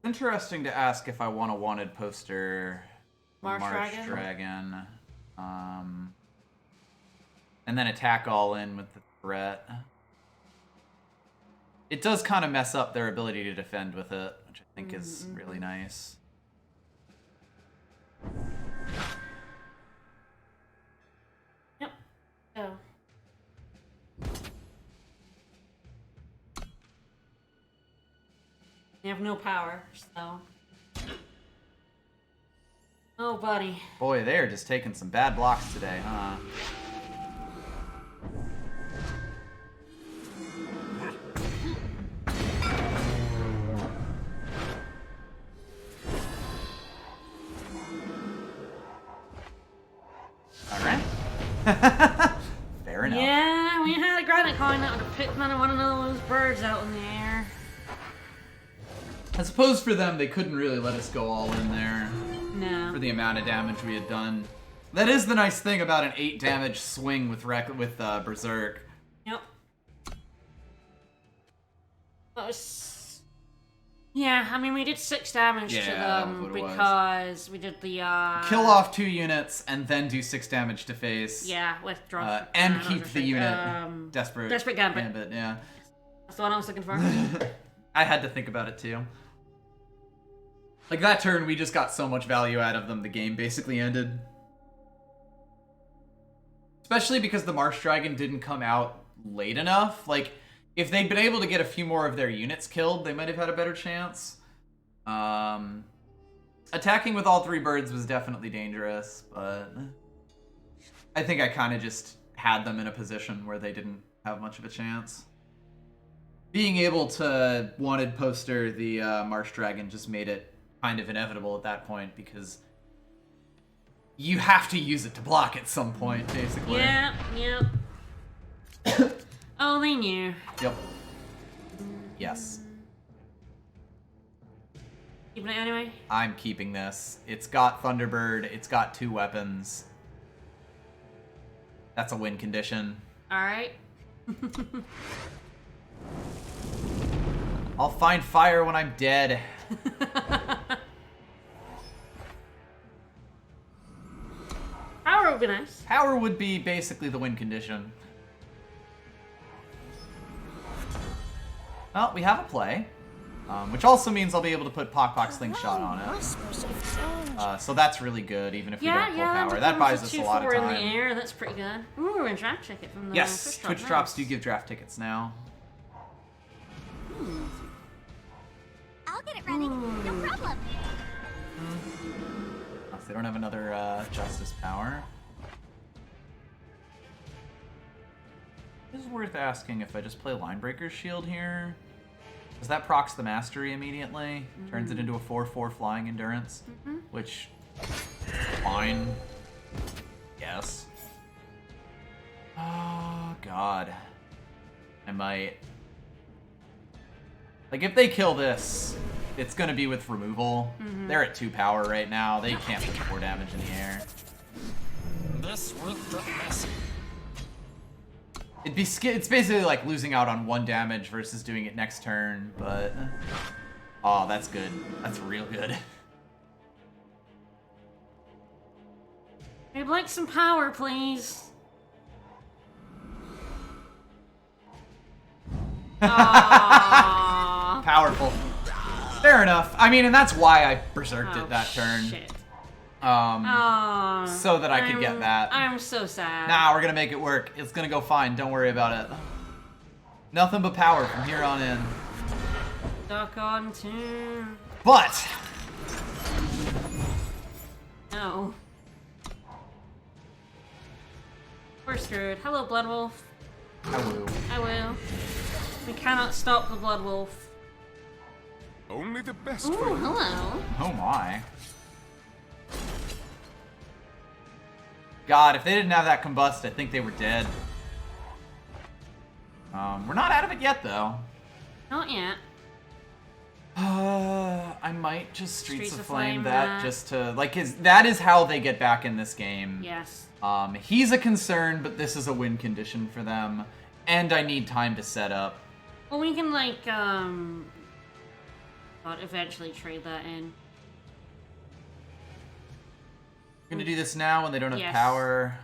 Interesting to ask if I want a wanted poster. Marsh Dragon? Dragon. And then attack all in with the threat. It does kind of mess up their ability to defend with it, which I think is really nice. Yep. Oh. They have no power, so. Oh, buddy. Boy, they are just taking some bad blocks today, huh? Fair enough. Yeah, we had a granite coin that would have picked one of those birds out in the air. I suppose for them, they couldn't really let us go all in there No. for the amount of damage we had done. That is the nice thing about an 8 damage swing with Berserk. Yep. That was... Yeah, I mean, we did 6 damage to Yeah, that was them what it was. because we did the, Kill off 2 units and then do 6 damage to face. Yeah, with drop. And keep the unit. Desperate Gambit. yeah. That's the one I was looking for. I had to think about it too. Like that turn, we just got so much value out of them, the game basically ended. Especially because the Marsh Dragon didn't come out late enough. Like, if they'd been able to get a few more of their units killed, they might have had a better chance. Attacking with all 3 birds was definitely dangerous, but I think I kind of just had them in a position where they didn't have much of a chance. Being able to wanted poster the Marsh Dragon just made it kind of inevitable at that point, because you have to use it to block at some point, basically. Yeah, yep. Oh, they knew. Yep. Yes. Keeping it anyway? I'm keeping this. It's got Thunderbird. It's got 2 weapons. That's a win condition. Alright. I'll find fire when I'm dead. Power would be nice. Power would be basically the win condition. Well, we have a play. Which also means I'll be able to put Pock Slingshot on it. So that's really good, even if we don't pull power. That buys us a lot of time. In the air, that's pretty good. Ooh, we're in draft ticket from the Yes, Twitch nice. drops do give draft tickets now. I'll get it ready. No problem. Oh, so they don't have another Justice power. It is worth asking if I just play Linebreaker's Shield here. Because that procs the Mastery immediately. Turns it into a 4/4 Flying Endurance. Which, fine. Yes. Oh, God. I might. Like, if they kill this, it's going to be with removal. They're at 2 power right now. They can't put 4 damage in the air. This will get messy. It's basically like losing out on 1 damage versus doing it next turn, but... Oh, that's good. That's real good. I'd like some power, please. Aww. Powerful. Fair enough. I mean, and that's why I berserked it that turn. Shit. So that I could get that. I'm so sad. Nah, we're gonna make it work. It's gonna go fine. Don't worry about it. Nothing but power from here on in. Duck on 2. But No. We're screwed. Hello, Blood Wolf. I will. We cannot stop the Blood Wolf. Only the best Ooh, for you. hello. oh my. God, if they didn't have that combust, I think they were dead. We're not out of it yet, though. Not yet. I might just Streets of Flame Flame that just to like that is how they get back in this game. Yes. He's a concern, but this is a win condition for them, and I need time to set up. Well, we can like eventually trade that in. I'm gonna do this now when they don't have Yes. power,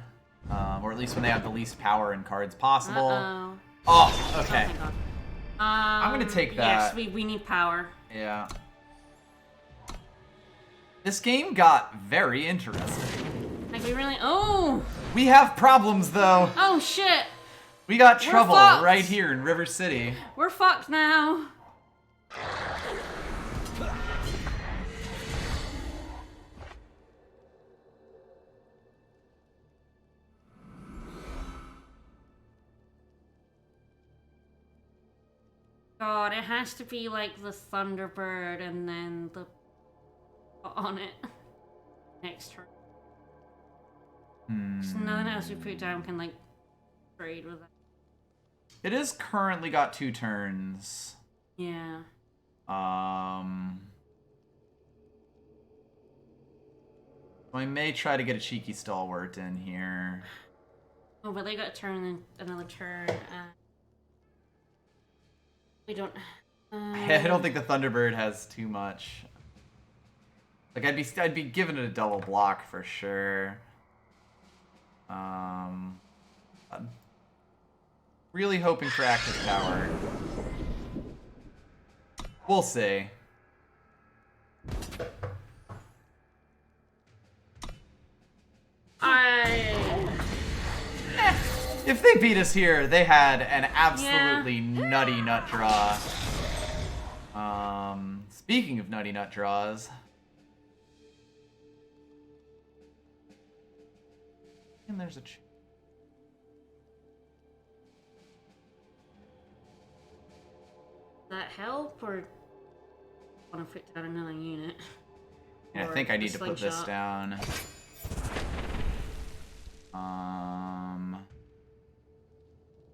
or at least when they have the least power in cards possible. Uh-oh. Oh, Oh, okay. thank God. I'm gonna take that. Yes, we need power. Yeah. This game got very interesting. Like we really. Oh. We have problems though. Oh shit. We got trouble fucked. right here in River City. We're fucked now. God, it has to be like the Thunderbird and then the on it next turn. So nothing else we put down can, like, trade with it. It is currently got 2 turns. Yeah. I may try to get a cheeky stalwart in here. Oh, but they got a turn and another turn. We don't. I don't think the Thunderbird has too much. Like I'd be giving it a double block for sure. I'm really hoping for active power. We'll see. If they beat us here, they had an absolutely nutty nut draw. Speaking of nutty nut draws. And there's a... that help, or want to put down another unit? Yeah, I think I need to put this down.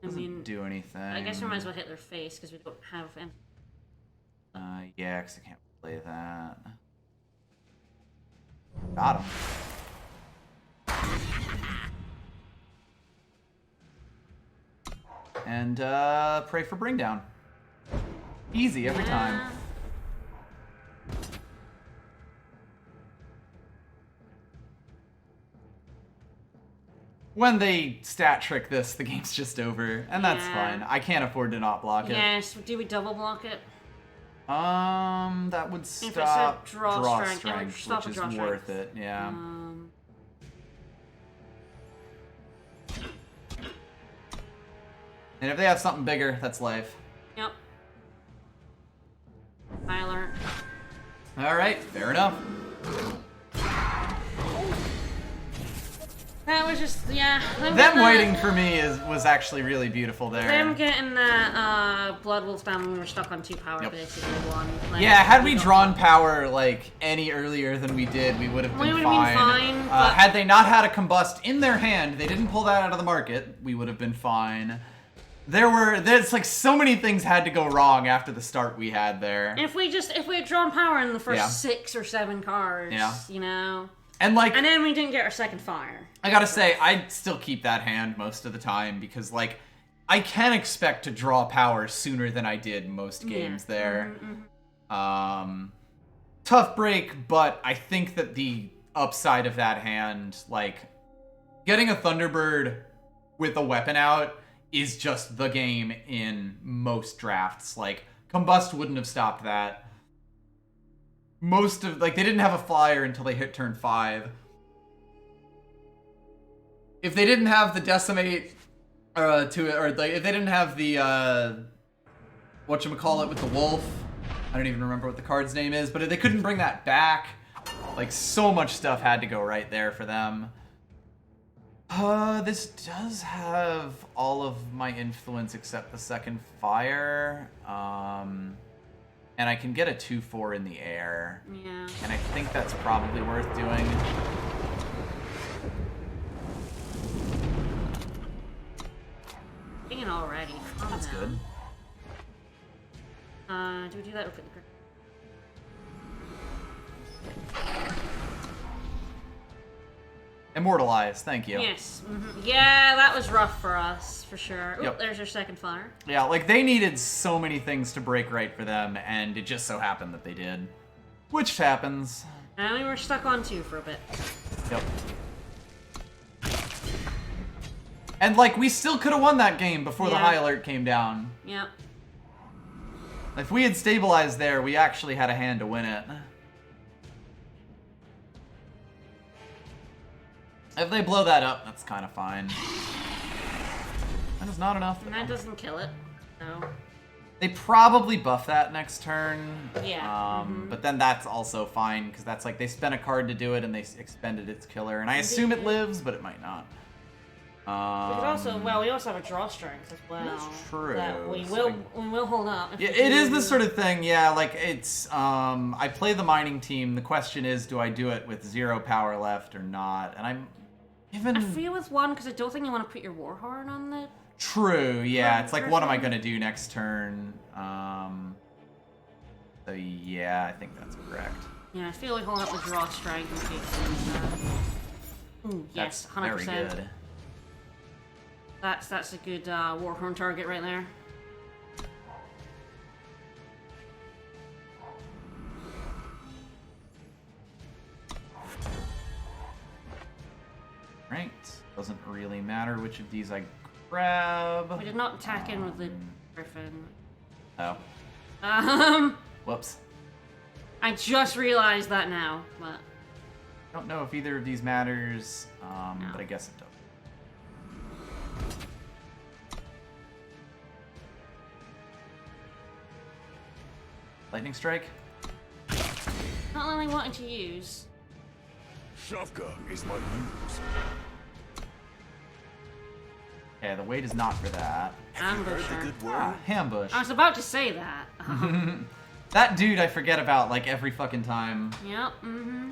Doesn't do anything. I guess we might as well hit their face because we don't have any. Yeah, because I can't play that. Got him. And pray for bring down. Easy every time. When they stat trick this, the game's just over, and that's fine. I can't afford to not block it. Yes, do we double block it? That would stop draw strength, which is worth it. Yeah. And if they have something bigger, that's life. Yep. Tyler. All right, fair enough. That was just, Them waiting for me was actually really beautiful there. Them getting that Blood Wolf down when we were stuck on 2 power basically won. Like, yeah, had we drawn power like any earlier than we did, we would have been fine. Had they not had a combust in their hand, they didn't pull that out of the market, we would have been fine. There's like so many things had to go wrong after the start we had there. If we had drawn power in the first 6 or 7 cards, you know. And then we didn't get our second fire. I gotta say, I'd still keep that hand most of the time because, like, I can expect to draw power sooner than I did most games there. Tough break, but I think that the upside of that hand, like, getting a Thunderbird with a weapon out is just the game in most drafts. Like, Combust wouldn't have stopped that. They didn't have a flyer until they hit turn 5. If they didn't have the decimate if they didn't have the whatchamacallit with the wolf, I don't even remember what the card's name is, but if they couldn't bring that back, like, so much stuff had to go right there for them. This does have all of my influence except the second fire. And I can get a 2/4 in the air. Yeah. And I think that's probably worth doing. Dang it already. That's good. Do we do that or put the... Immortalize, thank you. Yes. Yeah, that was rough for us, for sure. Oop, Yep. There's our second fire. Yeah, like, they needed so many things to break right for them, and it just so happened that they did. Which happens. And we were stuck on 2 for a bit. Yep. And, like, we still could have won that game before the high alert came down. Yep. If we had stabilized there, we actually had a hand to win it. If they blow that up, that's kind of fine. That is not enough. And that doesn't kill it, so... They probably buff that next turn. Yeah. But then that's also fine, because that's like, they spent a card to do it, and they expended its killer. And I assume it lives, but it might not. We could also, we also have a draw strength as well. That's true. That we will hold up. Yeah, it is the sort of thing, like, it's, I play the mining team. The question is, do I do it with 0 power left or not? And Given... I feel with one, because I don't think you want to put your Warhorn on the... True, yeah. It's like, what am I person. going to do next turn? So, yeah, I think that's correct. Yeah, I feel like holding up the draw strike in case Ooh, yes, That's 100%. very good. That's a good Warhorn target right there. Right. Doesn't really matter which of these I grab. We did not attack in with the Griffin. Oh. Whoops. I just realized that now, but... I don't know if either of these matters, No. but I guess it does. Lightning strike? Not only wanting to use. Shavka is my muse. Okay, the weight is not for that. Ambusher. Ambush. I was about to say that. That dude I forget about like every fucking time. Yep, mm-hmm.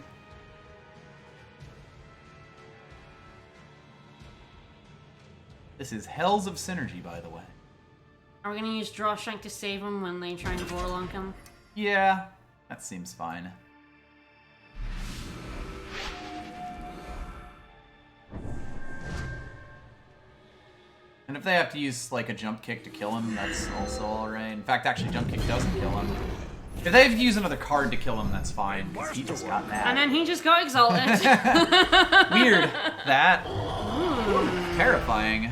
This is Hells of Synergy, by the way. Are we gonna use Draw Strike to save him when they try and Vorlunk him? Yeah, that seems fine. And if they have to use like a jump kick to kill him, that's also alright. In fact, actually, jump kick doesn't kill him. If they have to use another card to kill him, that's fine, because he just got mad. And then he just got exalted. Weird. That. Terrifying.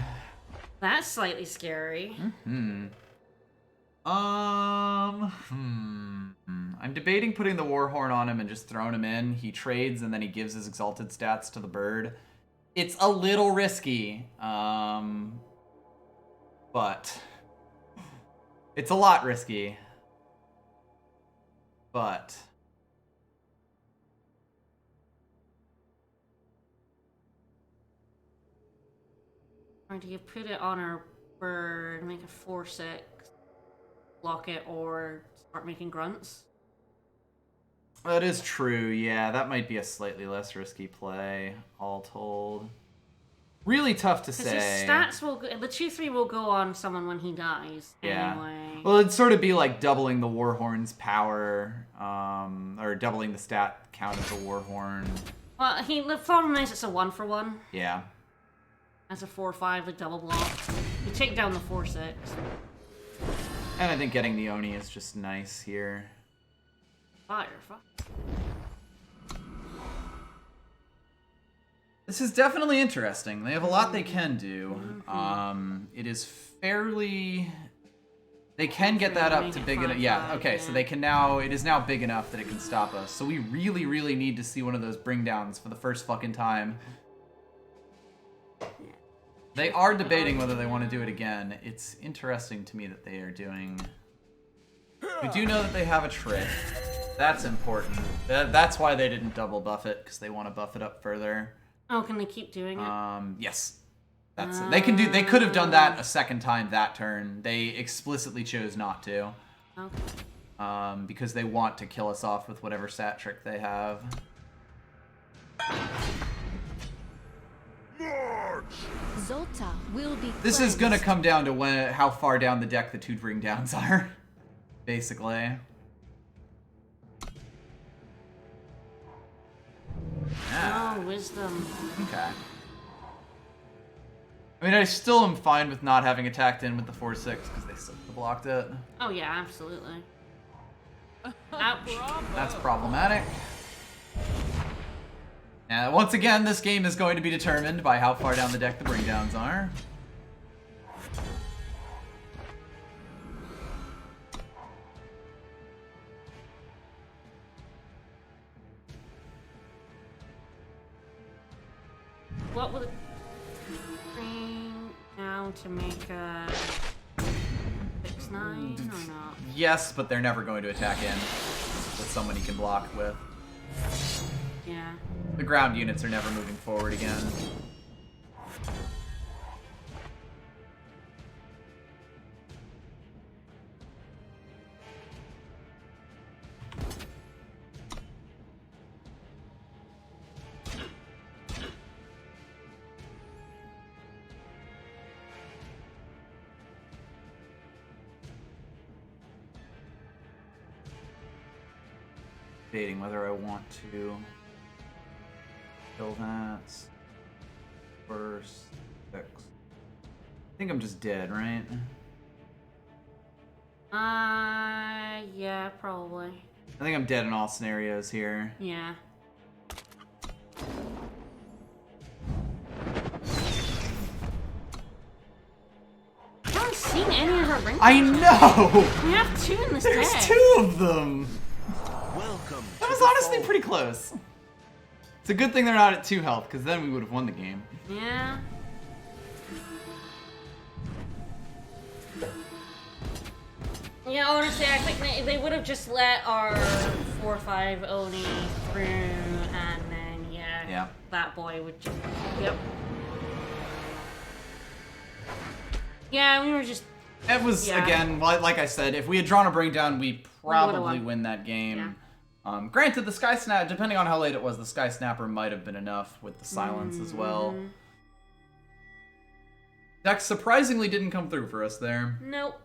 That's slightly scary. I'm debating putting the Warhorn on him and just throwing him in. He trades and then he gives his exalted stats to the bird. It's a little risky, but it's a lot risky. But Or do you put it on our bird, make a 4/6, block it, or start making grunts? that is true, yeah. That might be a slightly less risky play, all told. Really tough to Because say. his stats will go, the 2/3 will go on someone when he dies. Yeah. Anyway. Well, it'd sort of be like doubling the Warhorn's power, or doubling the stat count of the Warhorn. Well, the problem is it's a 1-for-1. Yeah. That's a 4/5 with double block. You take down the 4/6. And I think getting the Oni is just nice here. Fire. This is definitely interesting. They have a lot they can do. It is fairly... They can get that up to big enough. Yeah, okay, so they can now... It is now big enough that it can stop us. So we really, really need to see one of those bring downs for the first fucking time. They are debating whether they want to do it again. It's interesting to me that they are doing... We do know that they have a trick. That's important. That's why they didn't double buff it, because they want to buff it up further. Oh, can they keep doing it? Yes. That's it. They can do. They could have done that a second time that turn. They explicitly chose not to. Okay. Because they want to kill us off with whatever stat trick they have. Zolta will be This is cleansed. gonna come down to how far down the deck the two bring downs are, basically. Oh, wisdom. Okay. I mean, I still am fine with not having attacked in with the 4/6 because they still could've blocked it. Oh yeah, absolutely. Ouch. That's problematic. And once again, this game is going to be determined by how far down the deck the bring downs are. What would it bring down to make a 6/9 or not? Yes, but they're never going to attack in with someone he can block with. Yeah. The ground units are never moving forward again. Debating whether I want to kill that first. 6. I think I'm just dead, right? Yeah, probably. I think I'm dead in all scenarios here. Yeah. I haven't seen any of our ring. I know! We have 2 in this There's deck. 2 of them! Welcome. That was honestly pretty close. It's a good thing they're not at 2 health, because then we would have won the game. Yeah. Yeah, honestly, I think they would have just let our 4-5 Oni through, and then, yeah, that boy would just... Yep. Yeah, we were just... It was, again, like I said, if we had drawn a bring down, we probably won. win that game. Yeah. Granted, the Sky Snap, depending on how late it was, the Sky Snapper might have been enough with the silence as well. Deck surprisingly didn't come through for us there. Nope.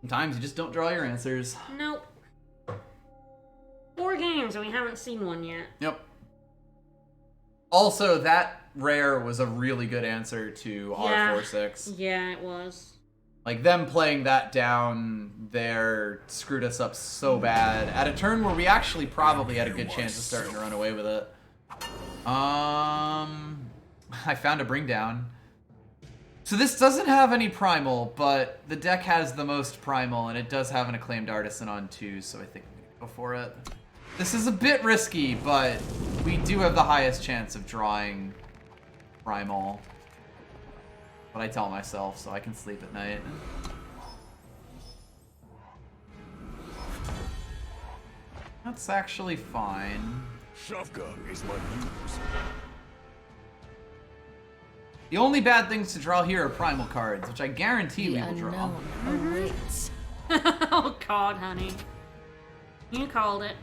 Sometimes you just don't draw your answers. Nope. 4 games and we haven't seen one yet. Yep. Also, that rare was a really good answer to R46. Yeah, it was. Like, them playing that down there screwed us up so bad. At a turn where we actually probably had a good chance of starting to run away with it. I found a bring down. So this doesn't have any primal, but the deck has the most primal, and it does have an acclaimed artisan on 2, so I think I'm gonna go for it. This is a bit risky, but we do have the highest chance of drawing primal. But I tell myself, so I can sleep at night. That's actually fine. Shavka is my muse. The only bad things to draw here are primal cards, which I guarantee we will draw. Awaits. Oh god, honey. You called it.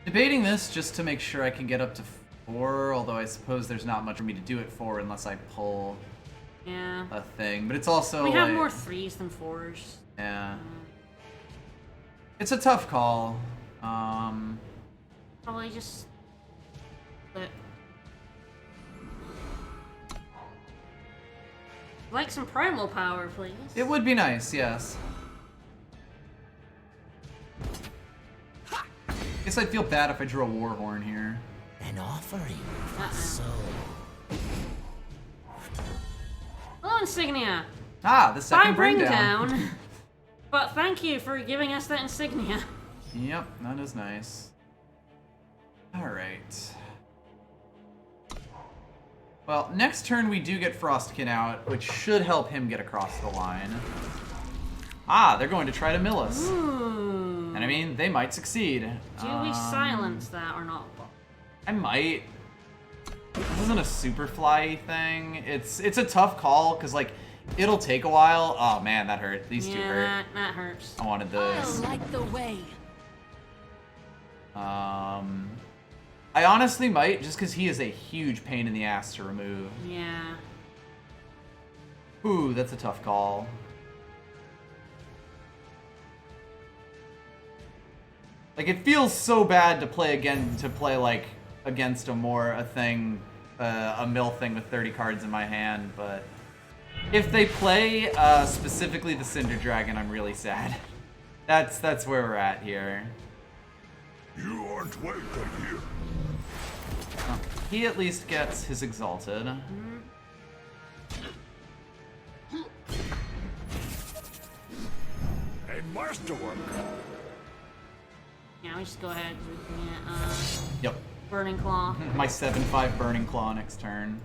Debating this just to make sure I can get up to 4, although I suppose there's not much for me to do it for unless I pull a thing. But it's also we have like, more 3s than 4s. Yeah. It's a tough call. Probably just... But... Like some primal power, please. It would be nice, yes. Guess I'd feel bad if I drew a Warhorn here. An offering for Uh-uh. the soul. Hello, Insignia. Ah, the second Bye, bring bring down. down. But thank you for giving us that insignia. Yep, that is nice. Alright. Well, next turn we do get Frostkin out, which should help him get across the line. Ah, they're going to try to mill us. Ooh. And I mean, they might succeed. Do we silence that or not? I might. This isn't a super fly thing. It's a tough call, because, like, it'll take a while. Oh, man, that hurt. These two hurt. That hurts. I wanted I those. like the way. I honestly might, just because he is a huge pain in the ass to remove. Yeah. Ooh, that's a tough call. Like, it feels so bad to play like against a mill thing with 30 cards in my hand, but if they play specifically the Cinder Dragon, I'm really sad. That's where we're at here. You aren't welcome here. He at least gets his Exalted. And masterwork. Yeah, we just go ahead and Yep. Burning Claw. My 7/5 Burning Claw next turn.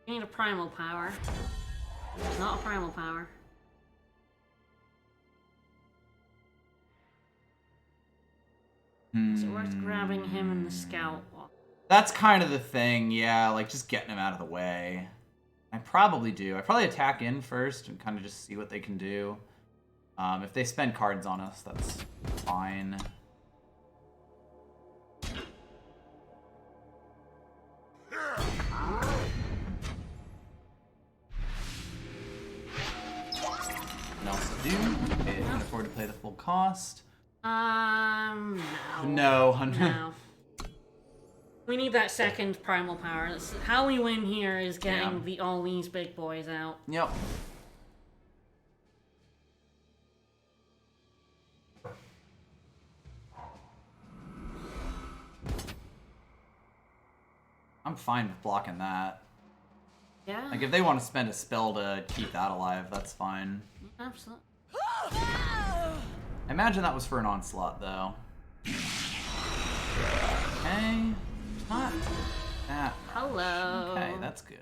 You need a primal power. Not a primal power. Is it worth grabbing him and the scout? That's kind of the thing, yeah, like just getting him out of the way. I probably do. I probably attack in first and kind of just see what they can do. If they spend cards on us, that's fine. Nothing else to do. Okay, I can afford to play the full cost. No. No. No. We need that second primal power. That's how we win here is getting all these big boys out. Yep. I'm fine with blocking that. Yeah. Like, if they want to spend a spell to keep that alive, that's fine. Absolutely. I imagine that was for an onslaught, though. Okay. Not that much. Hello. Okay, that's good.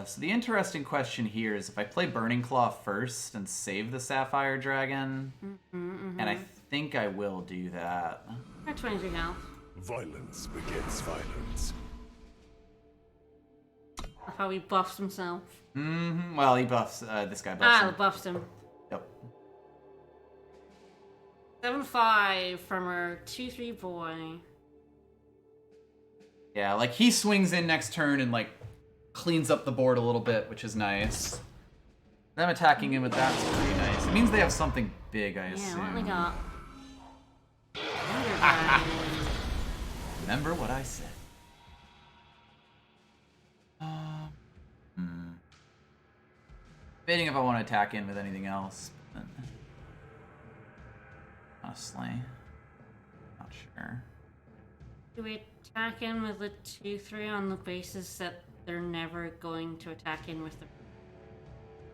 So the interesting question here is if I play Burning Claw first and save the Sapphire Dragon, and I think I will do that. That's 23 health. Violence begets violence. That's how he buffs himself. Well, he buffs, this guy buffs him. Buffs him. Yep. 7-5 from her 2-3 boy. Yeah, like, he swings in next turn and, like, cleans up the board a little bit, which is nice. Them attacking him with that's pretty nice. It means they have something big, I assume. Yeah, what they got? Remember what I said. Debating if I want to attack in with anything else. But honestly, not sure. Do we attack in with the 2-3 on the basis that they're never going to attack in with the...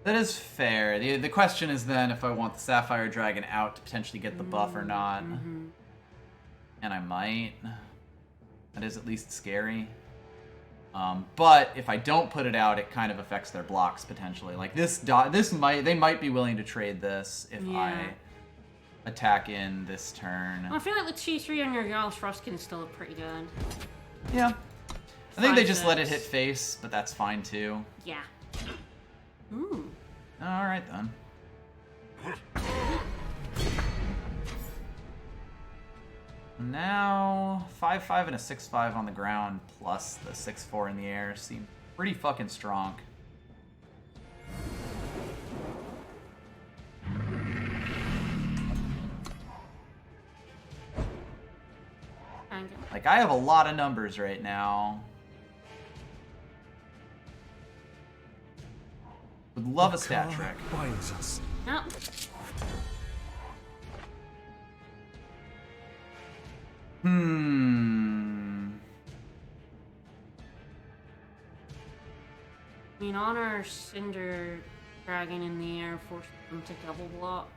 That is fair. The question is then if I want the Sapphire Dragon out to potentially get the buff or not. And I might. That is at least scary. But if I don't put it out, it kind of affects their blocks potentially. Like they might be willing to trade this if I attack in this turn. Well, I feel like the 2-3 on your Jarl's Frostkin is still pretty good. Yeah. I think they 5-6. just let it hit face, but that's fine too. Yeah. Ooh. Alright then. Now, 5-5 and a 6-5 on the ground, plus the 6-4 in the air seem pretty fucking strong. Like, I have a lot of numbers right now. Would love a stat trick. Binds us. Nope. I mean, on our Cinder Dragon in the air forced them to double block.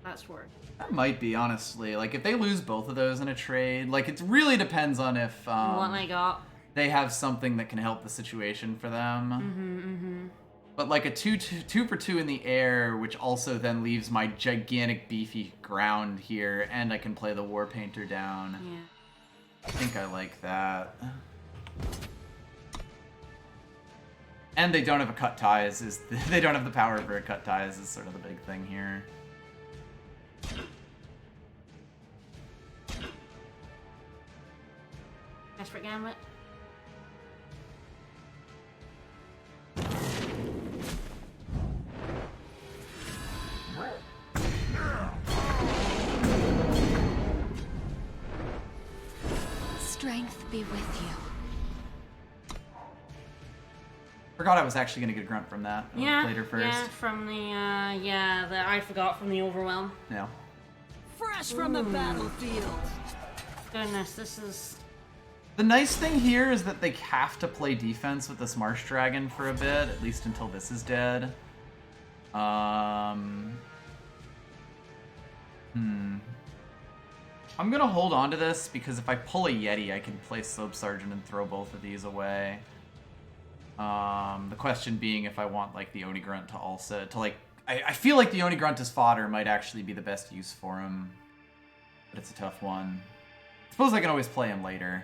That's worth. That might be, honestly. Like, if they lose both of those in a trade, like, it really depends on if What they got. they have something that can help the situation for them. But like a 2 for 2 in the air, which also then leaves my gigantic beefy ground here, and I can play the War Painter down. Yeah. I think I like that. And they don't have a cut ties. They don't have the power for a cut ties is sort of the big thing here. Desperate Gambit. Strength be with you. Forgot I was actually gonna get a grunt from that. Yeah. Played her first. Yeah, from the I forgot from the overwhelm. No. Fresh from the battlefield. Goodness, this is. The nice thing here is that they have to play defense with this Marsh Dragon for a bit, at least until this is dead. I'm gonna hold on to this because if I pull a Yeti, I can play Slope Sergeant and throw both of these away. The question being if I want like the Oni Grunt to also like I feel like the Oni Grunt as fodder might actually be the best use for him. But it's a tough one. I suppose I can always play him later.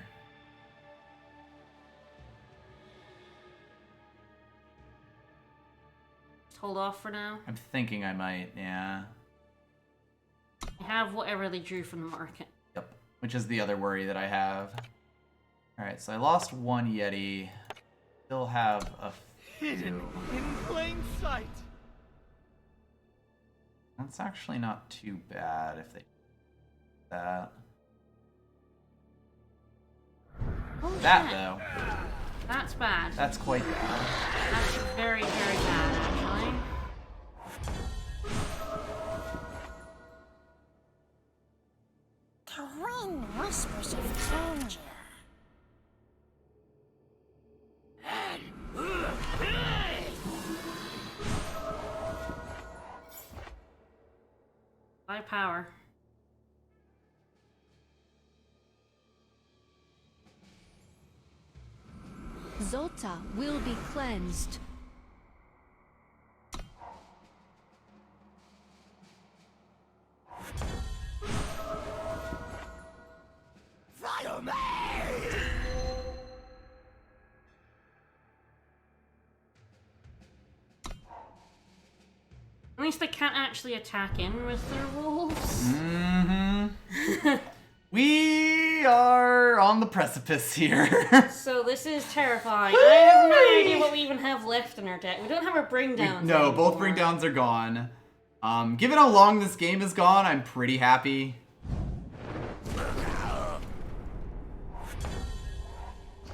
Just hold off for now. I'm thinking I might, yeah. You have whatever they drew from the market. Yep. Which is the other worry that I have. Alright, so I lost one Yeti. Still have a few. Hidden in plain sight. That's actually not too bad if they do that. Oh, That, shit. though. That's bad. That's quite bad. That's very, very bad, actually. The wind whispers of danger. By power. Zolta will be cleansed. Follow me! At least they can't actually attack in with their wolves. Mm-hmm. We are on the precipice here. So this is terrifying. I have no idea what we even have left in our deck. We don't have our bring downs. No, both anymore. bring downs are gone. Given how long this game is gone, I'm pretty happy.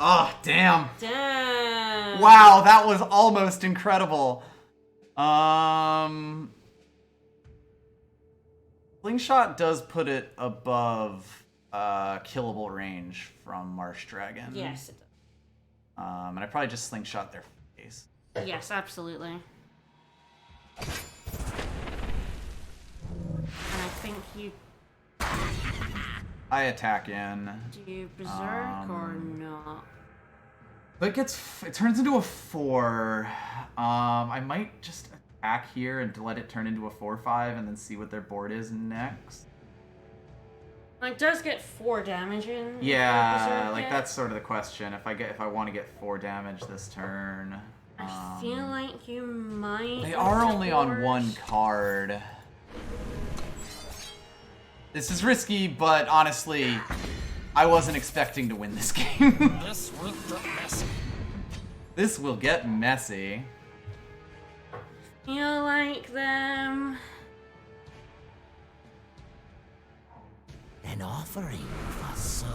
Oh, damn. Damn. Wow, that was almost incredible. Slingshot does put it above killable range from Marsh Dragon. Yes, it And I probably just slingshot their face. does. Yes, absolutely. And I think you I attack in. do berserk or not. But it turns into a 4. I might just attack here and let it turn into a 4/5 and then see what their board is next. It does get 4 damage in. Yeah, berserk like hit. that's sort of the question. If I want to get 4 damage this turn. I feel like you might. They go are for only on force. 1 card. This is risky, but honestly, I wasn't expecting to win this game. This will get messy. This will get messy. Feel like them. An offering of a soul.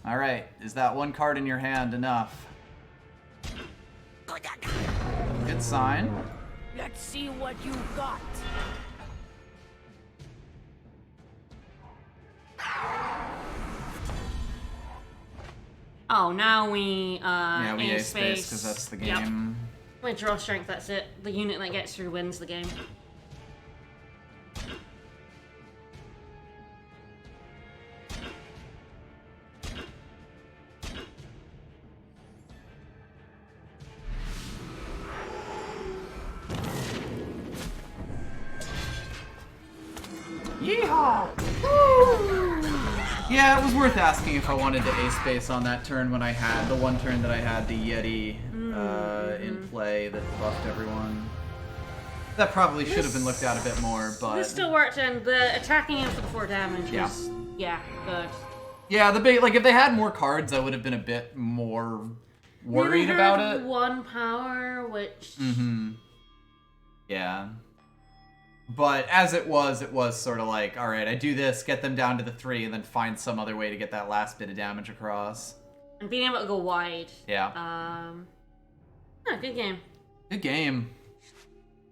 All right, is that 1 card in your hand enough? Good sign. Let's see what you got. Oh, now we Yeah, we aim ace space because that's the Yep. game. With draw strength, that's it. The unit that gets through wins the game. Yeehaw! Yeah, it was worth asking if I wanted to ace space on that turn when I had the one turn that I had the Yeti in play that buffed everyone. That probably should have been looked at a bit more, but This still worked, and the attacking in for the 4 damage Yeah. was, yeah, good. yeah, like if they had more cards, I would have been a bit more worried They about had it. 1 power, which Yeah. But as it was sort of like, all right, I do this, get them down to the 3, and then find some other way to get that last bit of damage across. and being able to go wide. Yeah. Good game. Good game.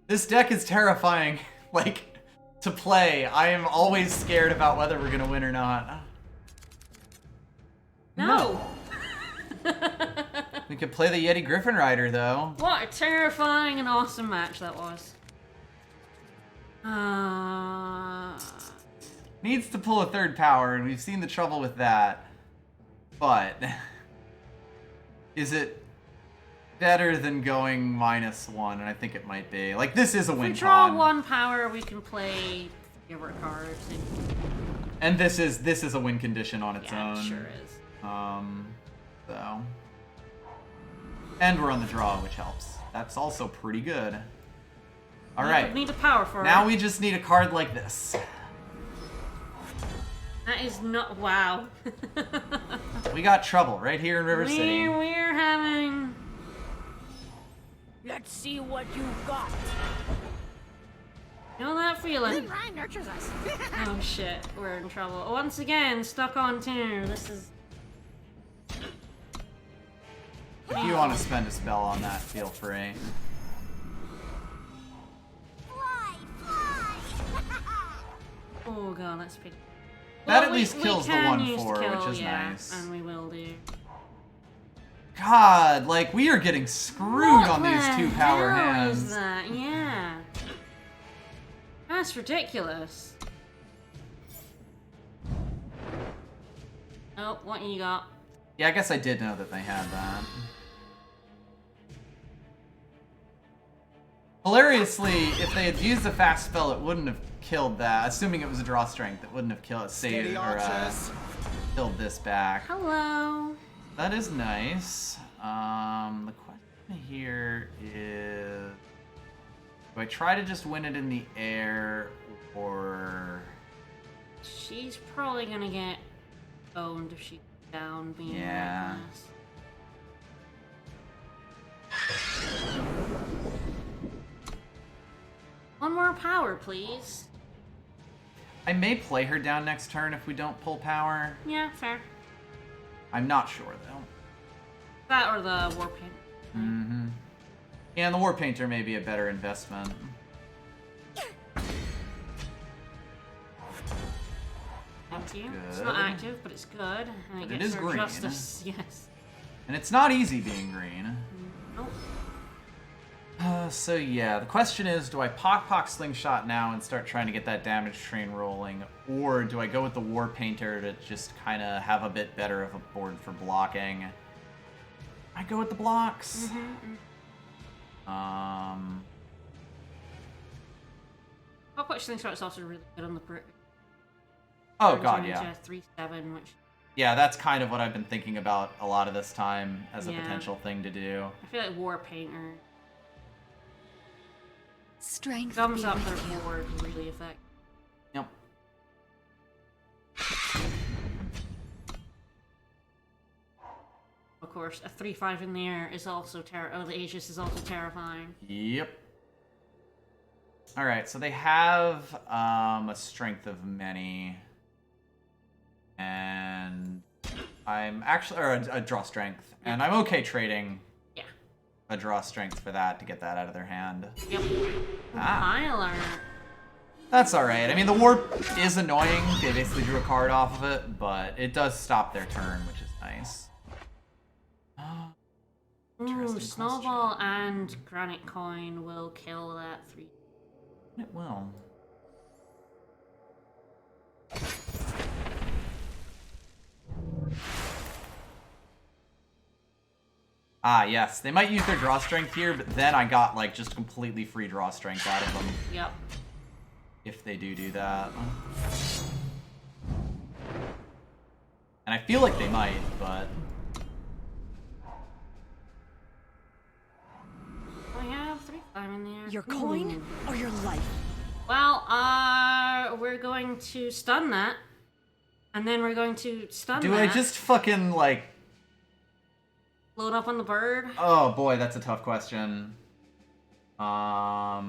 This deck is terrifying, like, to play. I am always scared about whether we're gonna win or not. No. We could play the Yeti Griffin Rider, though. What a terrifying and awesome match that was. Needs to pull a 3rd power, and we've seen the trouble with that. But Is it better than going -1? And I think it might be. Like, this is a If we win draw con. 1 power, we can play favorite cards. And this is a win condition on its Yeah, own. it sure is. So. And we're on the draw, which helps. That's also pretty good. Alright. Need a power for Now it. we just need a card like this. That is not... Wow. We got trouble right here in River City. We're having... Let's see what you got. You know that feeling? Rhyme nurtures us. Oh shit, we're in trouble. Once again, stuck on 2. This is... If you want to spend a spell on that, feel free. Fly, fly. Oh god, that's pretty... That Well, at least kills the can 1/4, use kill, which is yeah, nice. and we will do. God, like, we are getting screwed on these 2 power What the hell hands. is that? Yeah. That's ridiculous. Oh, what you got? Yeah, I guess I did know that they had that. Hilariously, if they had used a fast spell, it wouldn't have killed that. Assuming it was a draw strength, it wouldn't have killed saved or killed this back. Hello. That is nice. The question here is, do I try to just win it in the air, or... She's probably gonna get owned if she's down being Yeah. reckless. One more power, please. I may play her down next turn if we don't pull power. Yeah, fair. I'm not sure, though. That or the war paint. Mm-hmm. Yeah, and the War Painter may be a better investment. Thank you. It's good. not active, but it's good. And But it it gets is her green. justice. Yes. And it's not easy being green. Nope. So yeah, the question is, do I Pock Slingshot now and start trying to get that damage train rolling, or do I go with the War Painter to just kind of have a bit better of a board for blocking? I go with the blocks. Hawkwood Slingshot's also really good on the brick. Oh god, yeah. 3/7, which Yeah, that's kind of what I've been thinking about a lot of this time as a Yeah. potential thing to do. I feel like War Painter Strength gums be up with their you. board really effective. Yep. Of course, a 3/5 in the air is also the Aegis is also terrifying. Yep. Alright, so they have a strength of many. And I'm actually, or a draw strength. And I'm okay trading Yeah. a draw strength for that to get that out of their hand. Yep. Ah. High alert. That's alright. I mean, the warp is annoying. They basically drew a card off of it, but it does stop their turn, which is nice. Ooh, Interesting Snowball and Granite Coin will kill that 3. It will. Ah, yes. They might use their draw strength here, but then I got, like, just completely free draw strength out of them. Yep. If they do that. And I feel like they might, but... We have 3/5 in there. Your coin or your life? Well, we're going to stun that. And then we're going to stun Do that. I just fucking, like... Load up on the bird? Oh, boy, that's a tough question. I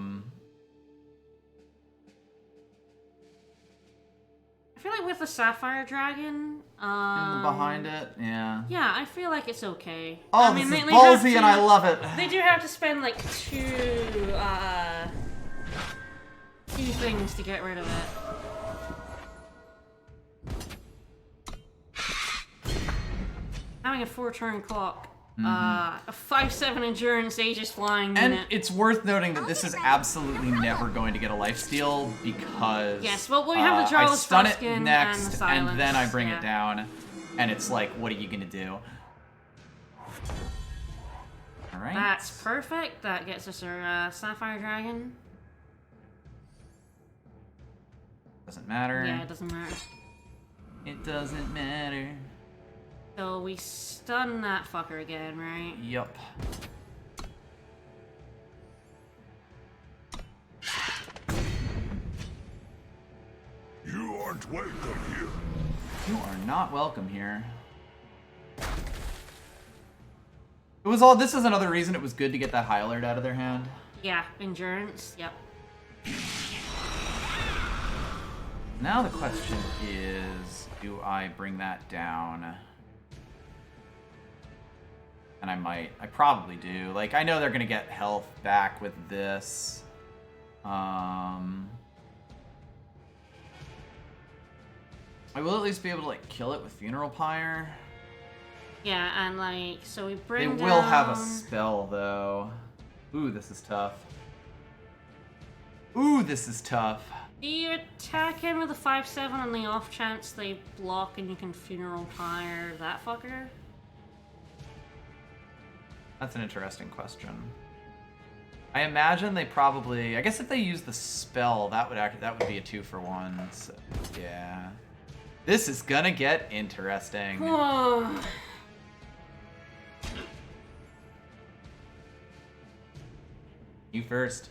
feel like with the Sapphire Dragon, behind it? Yeah. yeah, I feel like it's okay. Oh, I mean, this is they have ballsy to- and I love it. They do have to spend like two things to get rid of it. Having a 4-turn clock, a 5/7 endurance Aegis flying And unit. it's worth noting that this is absolutely never going to get a lifesteal because Yes, well, we have the I Jarl's stun it Freskin and next, the and then I Silence, bring yeah. it down, and it's like, what are you gonna do? Alright. That's perfect. That gets us our Sapphire Dragon. Doesn't matter. Yeah, it doesn't matter. It doesn't matter. So we stun that fucker again, right? Yup. You aren't welcome here. You are not welcome here. It was all. This is another reason it was good to get that High Alert out of their hand. Yeah, endurance. Yep. Now the question is, do I bring that down? And I might. I probably do. Like, I know they're gonna get health back with this. I will at least be able to like kill it with Funeral Pyre. Yeah, and like, so we They bring down... will have a spell though. Ooh, this is tough. Ooh, this is tough. Do you attack him with a 5/7 on the off chance they block and you can Funeral Pyre that fucker? That's an interesting question. I imagine they probably. I guess if they use the spell, that would be a 2-for-1. So, yeah. This is gonna get interesting. Whoa. You first.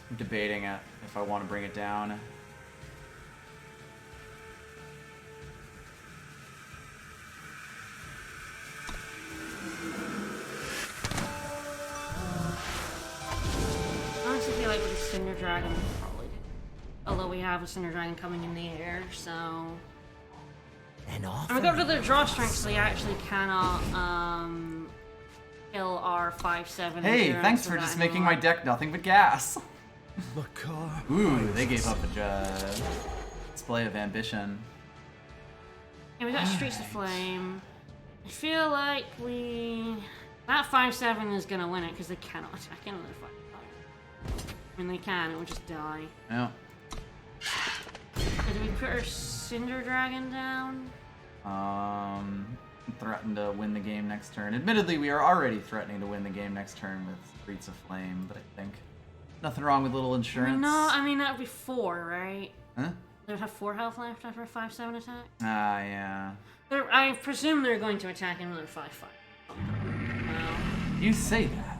I'm debating it if I want to bring it down. I honestly feel like with a Cinder Dragon, we could probably do. Although we have a Cinder Dragon coming in the air, so. An And we got to the draw strength, so you actually cannot kill our 5/7. Hey, thanks for just making my deck nothing but gas. Ooh, they gave up a display of ambition. Yeah, we got Streets of Flame. I feel like that 5/7 is gonna win it because they cannot attack another 5/5. When they can, it will just die. Yeah. So do we put our Cinder Dragon down? Threaten to win the game next turn. Admittedly, we are already threatening to win the game next turn with Streets of Flame, but I think nothing wrong with a little insurance. No, I mean that would be 4, right? Huh? They would have 4 health left after a 5/7 attack. Ah, yeah. I presume they're going to attack another 5/5. Well, You say that.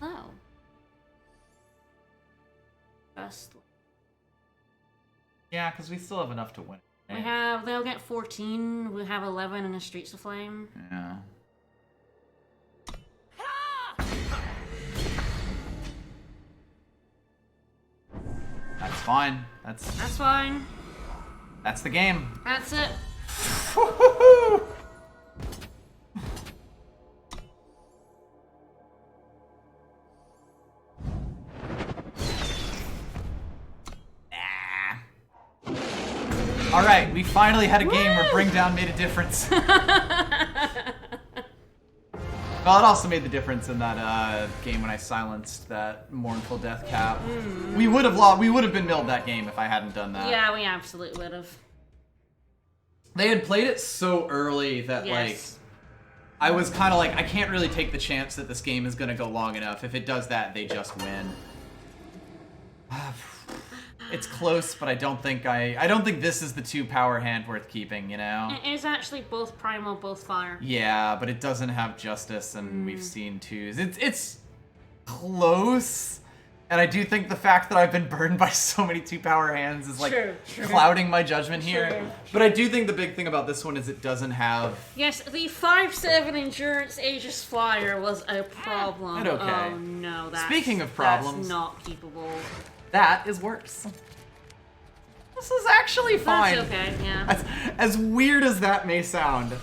oh. Just Yeah, because we still have enough to win. they'll get 14. We have 11 in the Streets of Flame. Yeah. That's fine. That's fine. That's the game. That's it. Woo-hoo-hoo! All right, we finally had a game where Bring Down made a difference. Well, it also made the difference in that game when I silenced that Mournful Death Cap. We would have lost. We would have been milled that game if I hadn't done that. Yeah, we absolutely would have. They had played it so early that like I was kind of like, I can't really take the chance that this game is going to go long enough. If it does that, they just win. It's close, but I don't think this is the 2-power hand worth keeping, you know? It is actually both primal, both fire. Yeah, but it doesn't have justice, and we've seen 2s. It's close, and I do think the fact that I've been burned by so many 2-power hands is like True. clouding my judgment here. True. But I do think the big thing about this one is it doesn't have... Yes, the 5/7 Endurance Aegis Flyer was a problem. It's okay. Oh no, Speaking of problems, that's not keepable. that is worse. This is actually fine. That's okay, yeah. As weird as that may sound,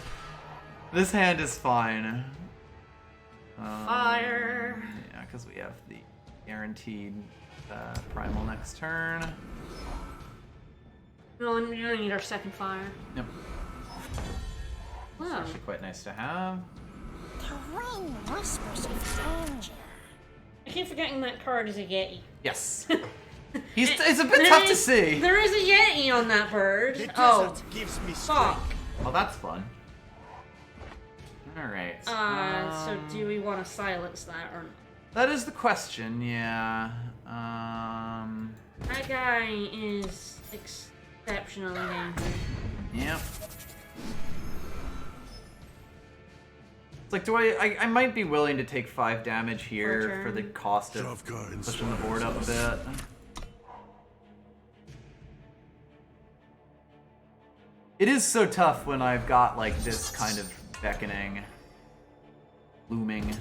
this hand is fine. Fire. Yeah, because we have the guaranteed primal next turn. We only need our second fire. Yep. It's Wow. actually quite nice to have. Terrain whispers of danger. I keep forgetting that card is a Yeti. Yes. It's a bit tough to see. There is a Yeti on that bird. The Oh, desert gives me fuck. strength. Oh, that's fun. Alright. So do we want to silence that or not? That is the question, yeah. That guy is exceptionally dangerous. Yep. It's like, I might be willing to take 5 damage here for the cost of Shavka pushing the board up a inspires bit. It is so tough when I've got, like, this kind of beckoning, looming.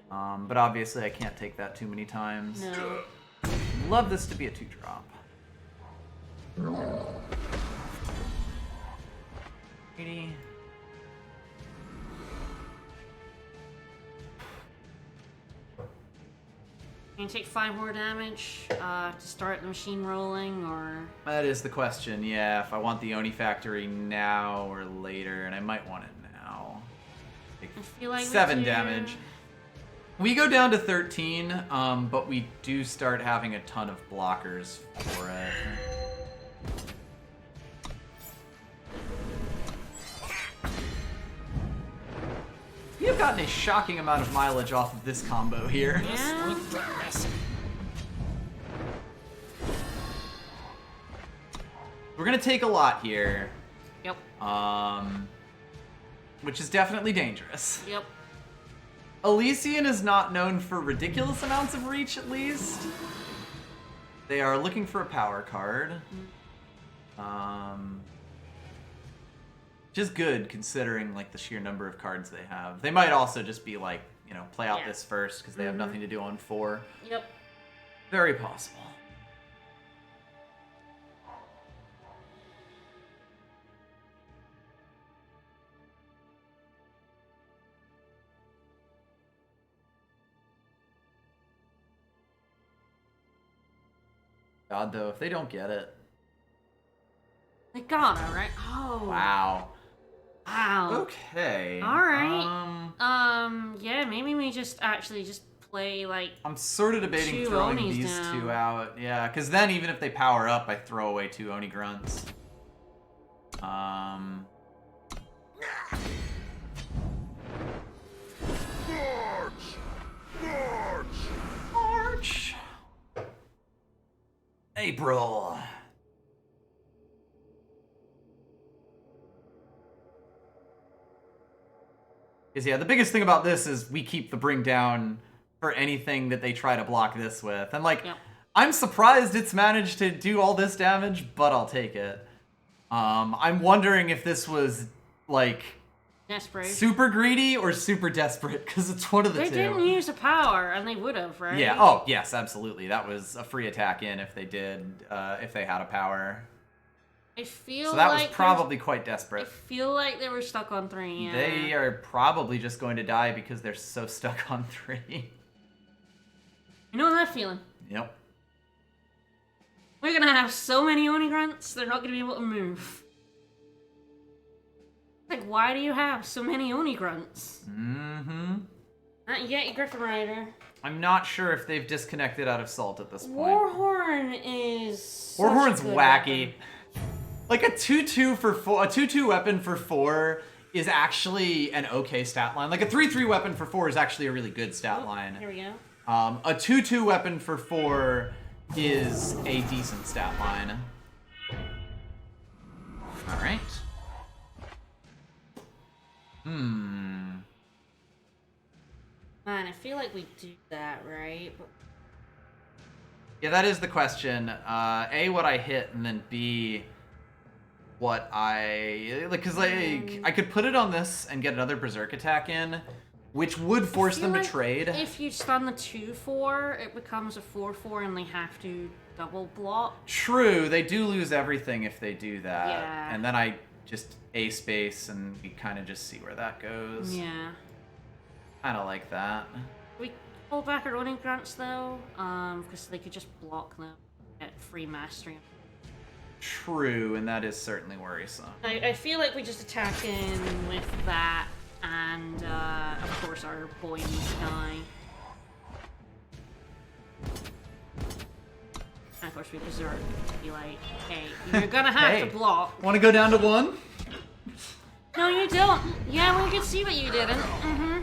But obviously I can't take that too many times. No. Love this to be a 2-drop. 80. Can you take 5 more damage to start the machine rolling, or... That is the question, yeah. If I want the Oni Factory now or later, and I might want it now. Take I feel like 7 we do. damage. We go down to 13, but we do start having a ton of blockers for it. We have gotten a shocking amount of mileage off of this combo here. Yeah? We're gonna take a lot here, Yep. which is definitely dangerous. Yep. Elysian is not known for ridiculous amounts of reach, at least. They are looking for a power card. Which is good, considering, like, the sheer number of cards they have. They might also just be like, you know, play out Yeah. this first, because they have nothing to do on 4. Yep. Very possible. God, though, if they don't get it. They gotta, right? Oh. Wow. Wow. Okay. Alright. Yeah, maybe we just actually just play, like... I'm sort of debating 2 throwing Onis these down. 2 out. Yeah, because then even if they power up, I throw away 2 Oni Grunts. March! March! March. April. Because, yeah, the biggest thing about this is we keep the bring down for anything that they try to block this with. And, like, Yep. I'm surprised it's managed to do all this damage, but I'll take it. I'm wondering if this was, like, Desperate. super greedy or super desperate, because it's one of the They two. didn't use a power, and they would have, right? Yeah, oh, yes, absolutely. That was a free attack in if they did, if they had a power. I feel So that like was probably quite I desperate. feel like they were stuck on 3, yeah. They are probably just going to die because they're so stuck on 3. You know that feeling? Yep. We're gonna have so many Oni Grunts, they're not gonna be able to move. Like, why do you have so many Oni Grunts? Mm-hmm. Not yet, you Griffin Rider. I'm not sure if they've disconnected out of Salt at this point. Warhorn is... such a Warhorn's good wacky. weapon. Like a 2/2 for 4, a 2/2 weapon for 4 is actually an okay stat line. Like a 3/3 weapon for 4 is actually a really good stat line. Here we go. A 2/2 weapon for 4 is a decent stat line. Alright. Man, I feel like we do that, right? But Yeah, that is the question. A, what I hit, and then B, what I... Like, because, like, I could put it on this and get another Berserk attack in, which would force feel them like to trade. If you stun the 2/4, it becomes a 4/4 and they have to double block. True, they do lose everything if they do that. Yeah. And then I just A space, and we kind of just see where that goes. Yeah. Kind of like that. We pull back our running grants though, because they could just block them, get free mastery. True, and that is certainly worrisome. I feel like we just attack in with that, and of course our boy in the sky. And of course we berserk. Be like, hey, you're gonna have to block. Want to go down to 1? No, you don't. Yeah, we could see that you didn't. Mm-hmm.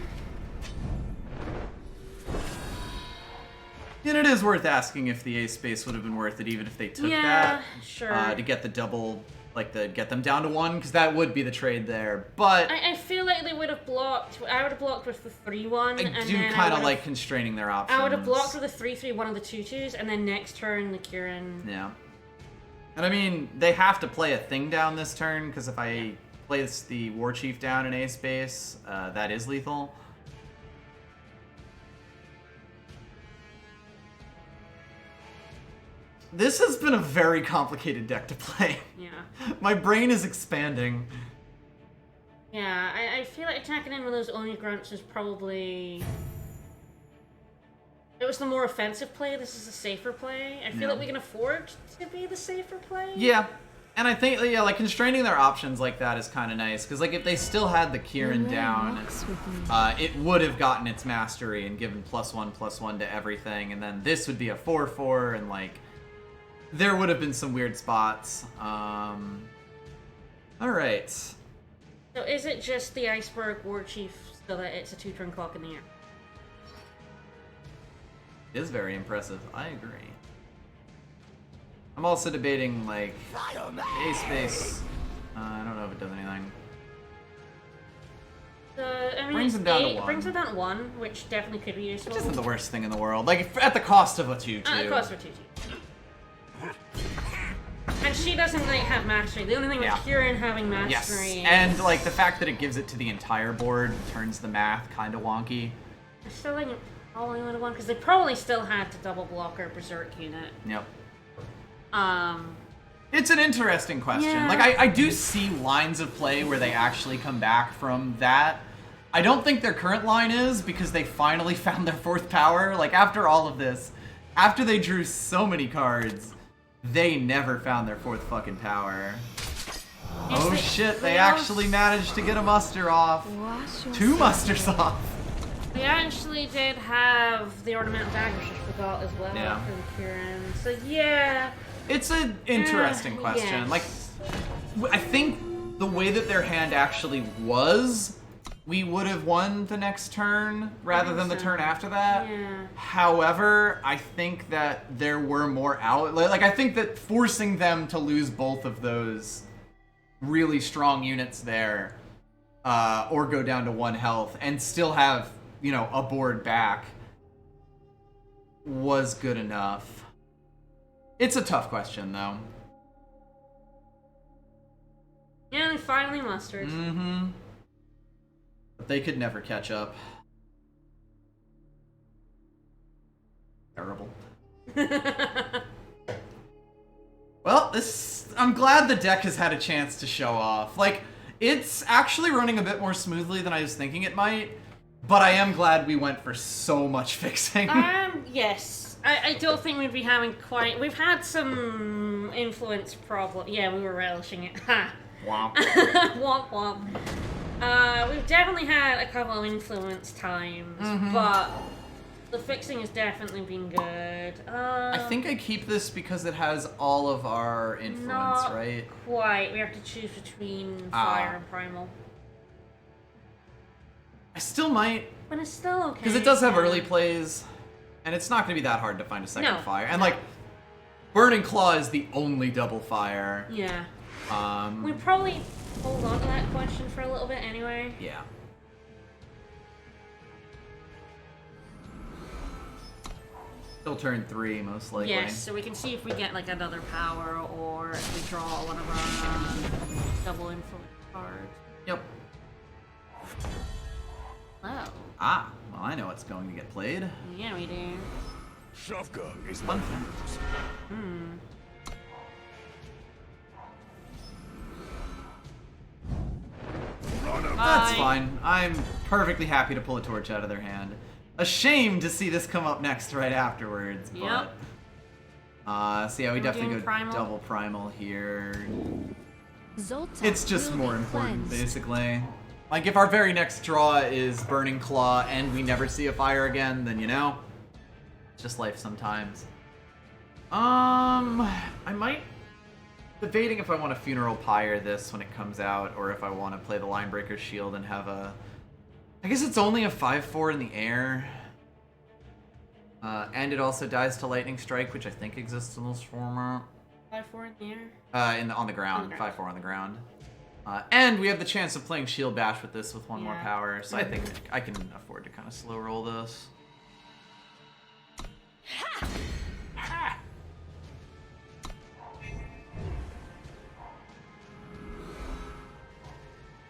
And it is worth asking if the ace space would have been worth it, even if they took Yeah, that. sure. To get the double, like get them down to 1, because that would be the trade there. But I feel like they would have blocked. I would have blocked with the 3-1. I do kind of like constraining their options. I would have blocked with the 3-3, one of the 2-2s, and then next turn the Kieran. Yeah. And I mean, they have to play a thing down this turn, because if I place the War Chief down in ace space, that is lethal. This has been a very complicated deck to play. Yeah. My brain is expanding. Yeah, I feel like attacking in with those Oni grunts is probably... It was the more offensive play, this is a safer play. I feel like we can afford to be the safer play. Yeah. And I think, yeah, like, constraining their options like that is kind of nice. Because, like, if they still had the Kieran down, it would have gotten its mastery and given +1/+1 to everything. And then this would be a 4/4, and, like, there would have been some weird spots. Alright. So is it just the Iceberg War Chief so that it's a 2-turn clock in the air? It is very impressive. I agree. I'm also debating, like, ace space. I don't know if it does anything. I mean, Brings them down to 1. Brings them down to 1, which definitely could be useful. Which isn't the worst thing in the world. Like, at the cost of a 2/2. At the cost of a 2/2. And she doesn't, like, have mastery. The only thing is Kieran having mastery. Yes, and, like, the fact that it gives it to the entire board turns the math kind of wonky. I still think it probably would have won, because they probably still had to double block our Berserk unit. Yep. It's an interesting question. Yeah. Like, I do see lines of play where they actually come back from that. I don't think their current line is, because they finally found their 4th power. Like, after all of this, after they drew so many cards, they never found their 4th fucking power. Yes, Oh shit, they actually managed to get a muster off. 2 musters off. They actually did have the Ornamental Daggers, which we got as well Yeah. from Kieran. So yeah. It's an interesting question. Yes. Like, I think the way that their hand actually was, we would have won the next turn rather than the turn after that. Yeah. However, I think that there were more out. Like, I think that forcing them to lose both of those really strong units there, or go down to 1 health and still have, you know, a board back, was good enough. It's a tough question, though. Yeah, they finally mustered. Mm-hmm. But they could never catch up. Terrible. Well, I'm glad the deck has had a chance to show off. Like, it's actually running a bit more smoothly than I was thinking it might, but I am glad we went for so much fixing. Yes. I don't think we'd be having quite... We've had some influence problem. Yeah, we were relishing it. Ha! Womp. Womp womp. We've definitely had a couple of influence times, but the fixing has definitely been good. I think I keep this because it has all of our influence, not right? Quite. We have to choose between Fire and Primal. I still might. But it's still okay. Because it does have early plays, and it's not going to be that hard to find a second No. fire. And, like, Burning Claw is the only double fire. Yeah. We probably hold on to that question for a little bit anyway. Yeah. Still turn 3, most likely. Yes, so we can see if we get like another power or if we draw one of our double influence cards. Yep. Oh. Ah, well, I know what's going to get played. Yeah, we do. Shavka is Fun. That's fine. I'm perfectly happy to pull a torch out of their hand. A shame to see this come up next right afterwards, but... Yep. So yeah, we We're definitely doing go primal. double primal here. Zolta It's just will more be important, cleansed. basically. Like, if our very next draw is Burning Claw and we never see a fire again, then, you know, it's just life sometimes. I might... Debating if I want to Funeral Pyre this when it comes out, or if I want to play the Linebreaker Shield and have a... I guess it's only a 5/4 in the air. And it also dies to Lightning Strike, which I think exists in this format. 5/4 in the air. On the ground. On the ground. 5/4 on the ground. And we have the chance of playing Shield Bash with this with one more Yeah. power, so I think I can afford to kind of slow roll this.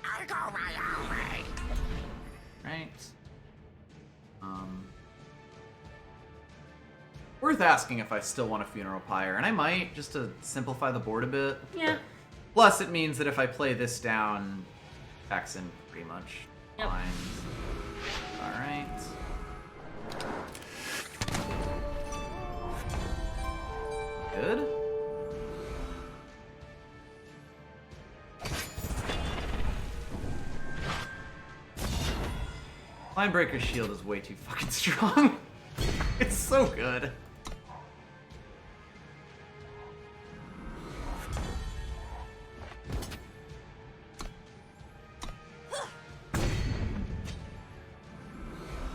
I'll go my own way. Right. Worth asking if I still want a Funeral Pyre, and I might, just to simplify the board a bit. Yeah. Plus, it means that if I play this down, backs in pretty much Yep. fine. Alright. Good. Linebreaker's shield is way too fucking strong. It's so good.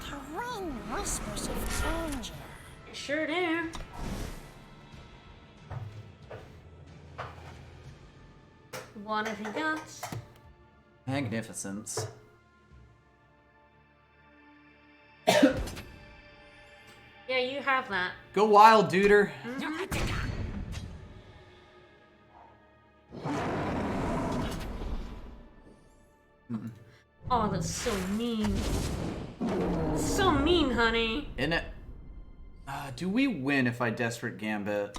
Terrain whispers of danger. Sure do. One of your guts. Magnificence. Yeah, you have that. Go wild, duder. Oh, that's so mean. So mean, honey. In it. Do we win if I Desperate Gambit?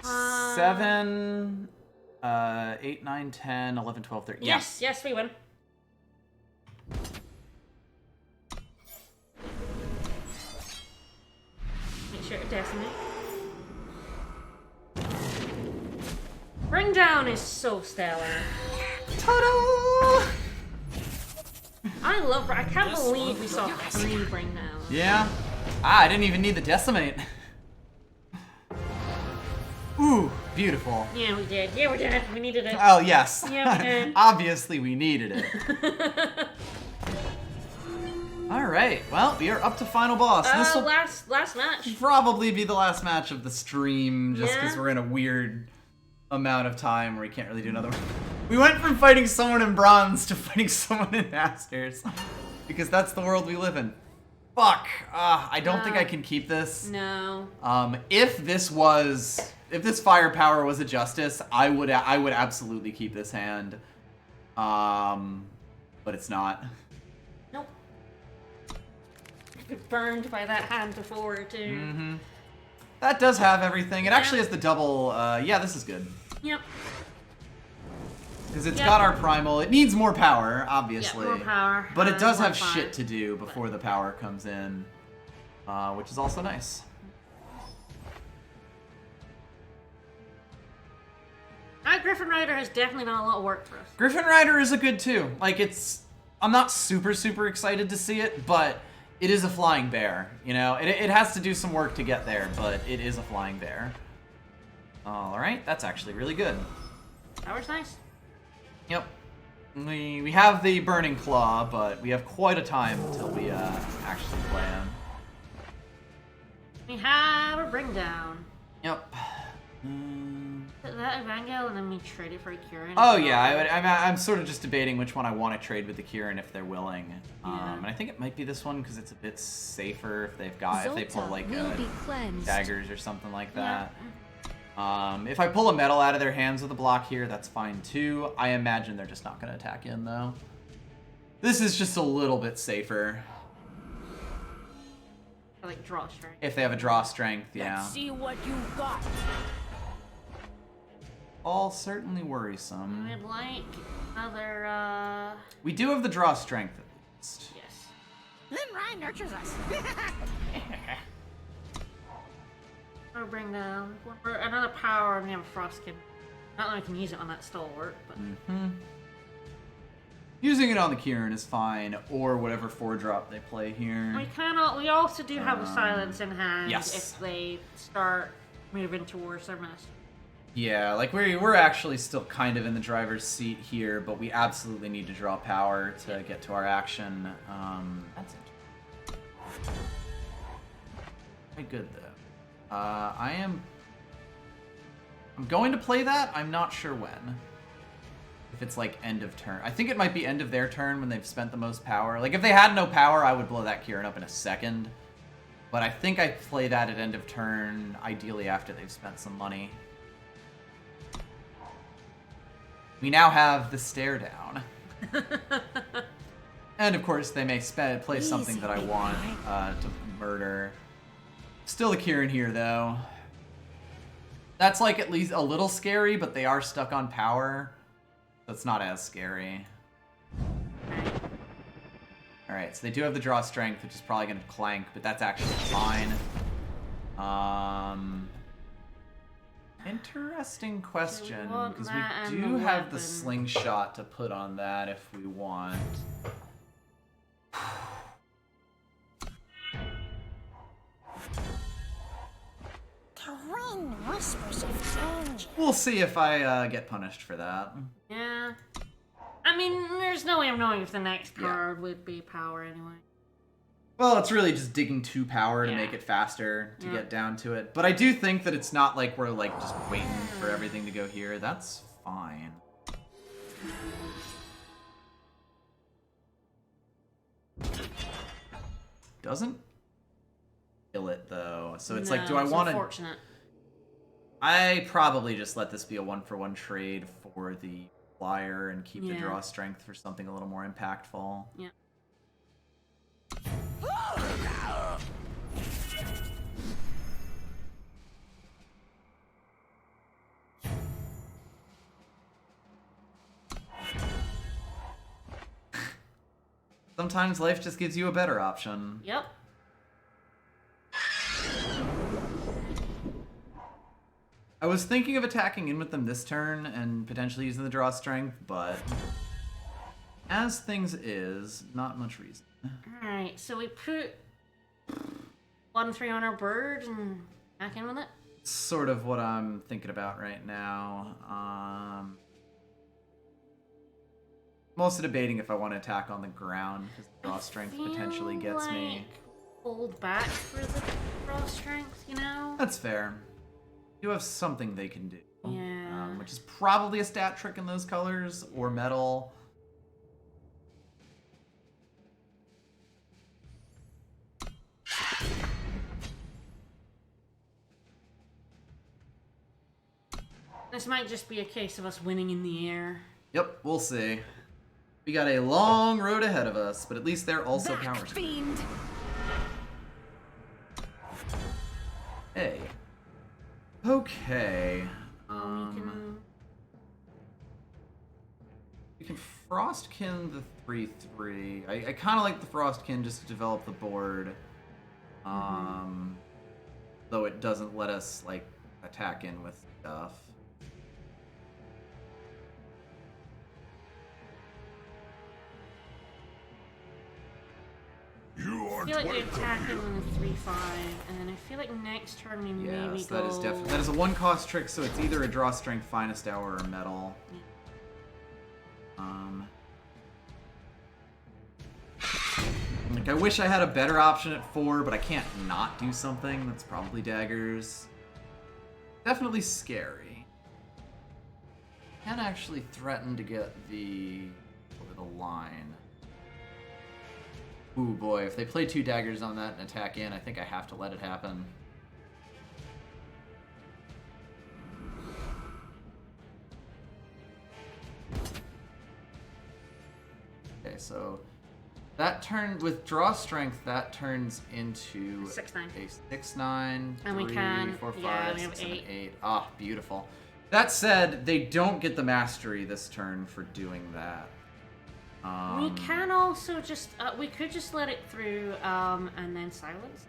7, 8, 9, 10, 11, 12, 13. Yes, yes, we win. Make sure to decimate. Bring down is so stellar. Ta-da! I love. I can't believe we saw 3 bring down. Yeah. I didn't even need the Decimate. Ooh, beautiful. Yeah, we did. Yeah, we did. We needed it. Oh, yes. Yeah, we did. Obviously, we needed it. Alright, well, we are up to final boss. This will last match. probably be the last match of the stream, just because Yeah. we're in a weird amount of time where we can't really do another one. We went from fighting someone in Bronze to fighting someone in Masters. Because that's the world we live in. Fuck. I don't think I can keep this. No. If this firepower was a justice, I would absolutely keep this hand. But it's not. Nope. Been burned by that hand before, too. Mm-hmm. That does have everything. It actually has the double. Yeah, this is good. Yep. Because it's got our primal. It needs more power, obviously. Yeah, more power. But it does more have fire. shit to do before the power comes in, which is also nice. Griffin Rider has definitely done a lot of work for us. Griffin Rider is a good too. Like I'm not super excited to see it, but it is a flying bear. You know, it has to do some work to get there, but it is a flying bear. All right, that's actually really good. Power's nice. Yep. We have the Burning Claw, but we have quite a time until we actually play him. We have a bring down. Yep. That Evangel, and then we trade it for a Kieran. Oh yeah, I'm sort of just debating which one I want to trade with the Kieran if they're willing. Yeah. And I think it might be this one because it's a bit safer if they've got if they pull Zolta like will be cleansed. daggers or something like Yeah. that. If I pull a metal out of their hands with a block here, that's fine too. I imagine they're just not going to attack in though. This is just a little bit safer. Or like draw strength. If they have a draw strength, yeah. Let's see what you got. All certainly worrisome. I'd like Another, We do have the draw strength at least. yes. Then Ryan nurtures us. I'll bring down another power and we have a Frostkin. Not that I can use it on that stalwart, but Using it on the Kieran is fine, or whatever 4-drop they play here. we cannot. We also do have a silence in hand yes. if they start moving towards their master. Yeah, like we're actually still kind of in the driver's seat here, but we absolutely need to draw power to get to our action. That's interesting. Quite good though. I'm going to play that. I'm not sure when. If it's like end of turn. I think it might be end of their turn when they've spent the most power. Like if they had no power, I would blow that Kieran up in a second. But I think I play that at end of turn, ideally after they've spent some money. We now have the stare down. And of course they may play something that I want to murder. Still a Kieran here though. That's like at least a little scary, but they are stuck on power. So it's not as scary. Alright, so they do have the draw strength, which is probably going to clank, but that's actually fine. Interesting question, because we do have the slingshot to put on that if we want. The wind whispers of danger. We'll see if I get punished for that. Yeah. I mean, there's no way of knowing if the next card would be power anyway. Well, it's really just digging 2 power to make it faster to get down to it. But I do think that it's not like we're like just waiting for everything to go here. That's fine. Doesn't kill it though. So it's like, do I want to... Unfortunate. I probably just let this be a 1-for-1 trade for the flyer and keep the draw strength for something a little more impactful. Yeah. Sometimes life just gives you a better option. Yep. I was thinking of attacking in with them this turn and potentially using the draw strength, but as things is, not much reason. Alright, so we put 1-3 on our bird and back in with it? Sort of what I'm thinking about right now. I'm also debating if I want to attack on the ground, because the draw strength potentially gets me. Hold back for the draw strength, you know? That's fair. You have something they can do. Yeah. Which is probably a stat trick in those colors, or metal. This might just be a case of us winning in the air. Yep, we'll see. We got a long road ahead of us, but at least they're also power. Fiend. Hey. Okay. We can Frostkin the 3/3. I kind of like the Frostkin just to develop the board. Though it doesn't let us like attack in with stuff. I feel like we attack it on a 3/5, and then I feel like next turn we maybe Yes, go... that is definitely. That is a 1-cost trick, so it's either a draw strength, finest hour, or metal. Like I wish I had a better option at 4, but I can't not do something. That's probably daggers. Definitely scary. Can actually threaten to get the over the line. Ooh boy, if they play 2 daggers on that and attack in, I think I have to let it happen. Okay, so that turn with draw strength, that turns into 6/9. a 6/9. And we 3, can- 4, 5, yeah, we have 6, 7, 8. 8. Ah, beautiful. That said, they don't get the mastery this turn for doing that. We can also just we could just let it through and then silence.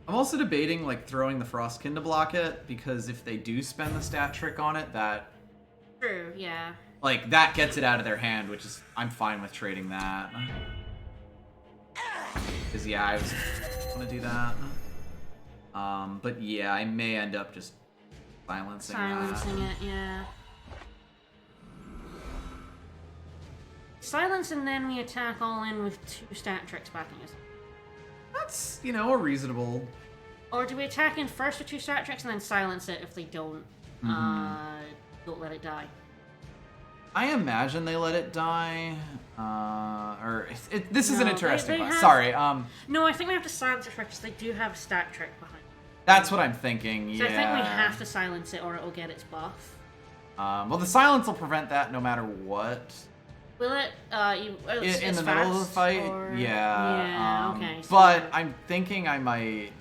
I'm also debating like throwing the Frostkin to block it, because if they do spend the stat trick on it, that True, yeah. like that gets it out of their hand, which is I'm fine with trading that. Because yeah, I was gonna do that. But yeah, I may end up just silencing it, yeah. Silence and then we attack all in with 2 stat tricks backing us. That's, you know, a reasonable. Or do we attack in first with 2 stat tricks and then silence it if they don't let it die? I imagine they let it die. This is an No, interesting they one. have- Sorry. No, I think we have to silence it first because they do have a stat trick behind it. That's what I'm thinking. So Yeah. I think we have to silence it or it'll get its buff. Well, the silence will prevent that no matter what. Will it? In the middle of the fight, or... yeah. Yeah. Okay. So But I'm thinking I might.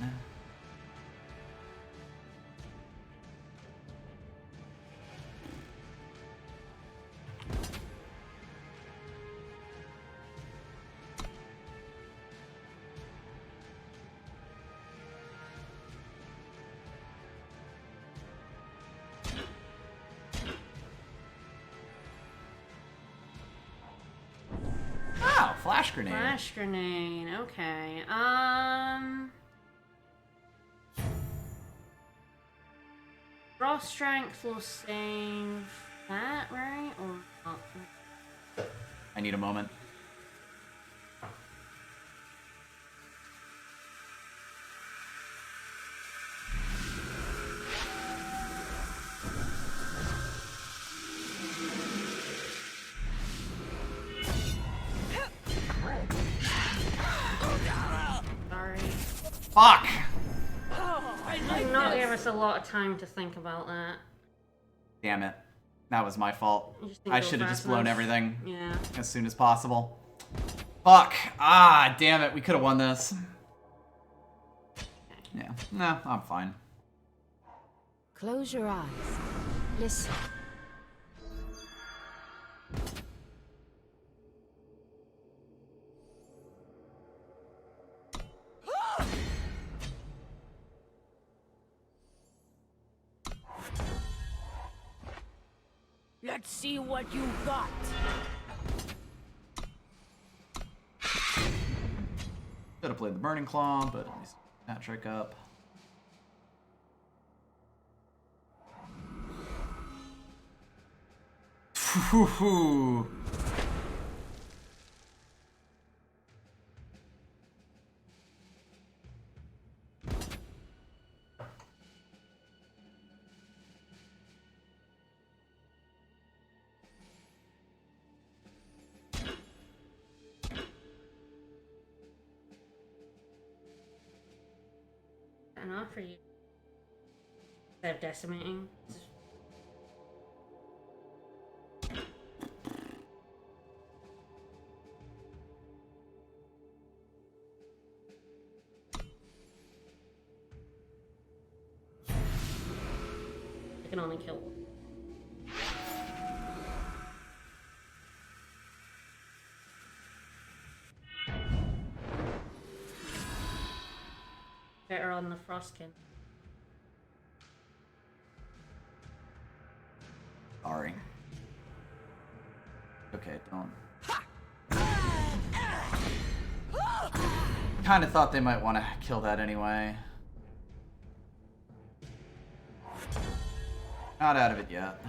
Wow, flash grenade. Flash grenade. Okay. Draw strength will save that, right? Or not? I need a moment. Sorry. Fuck! Did not give us a lot of time to think about that. Damn it. That was my fault. You just didn't I go should have fast just blown enough. everything Yeah. as soon as possible. Fuck. Ah, damn it. We could have won this. Yeah. No, I'm fine. Close your eyes. Listen. Let's see what you got. Could have played the Burning Claw, but at least that trick up. Hoo-hoo-hoo. Enough for you. Instead of decimating. I can only kill one. Better on the Frostkin. Sorry. Okay, don't. Kind of thought they might want to kill that anyway. Not out of it yet.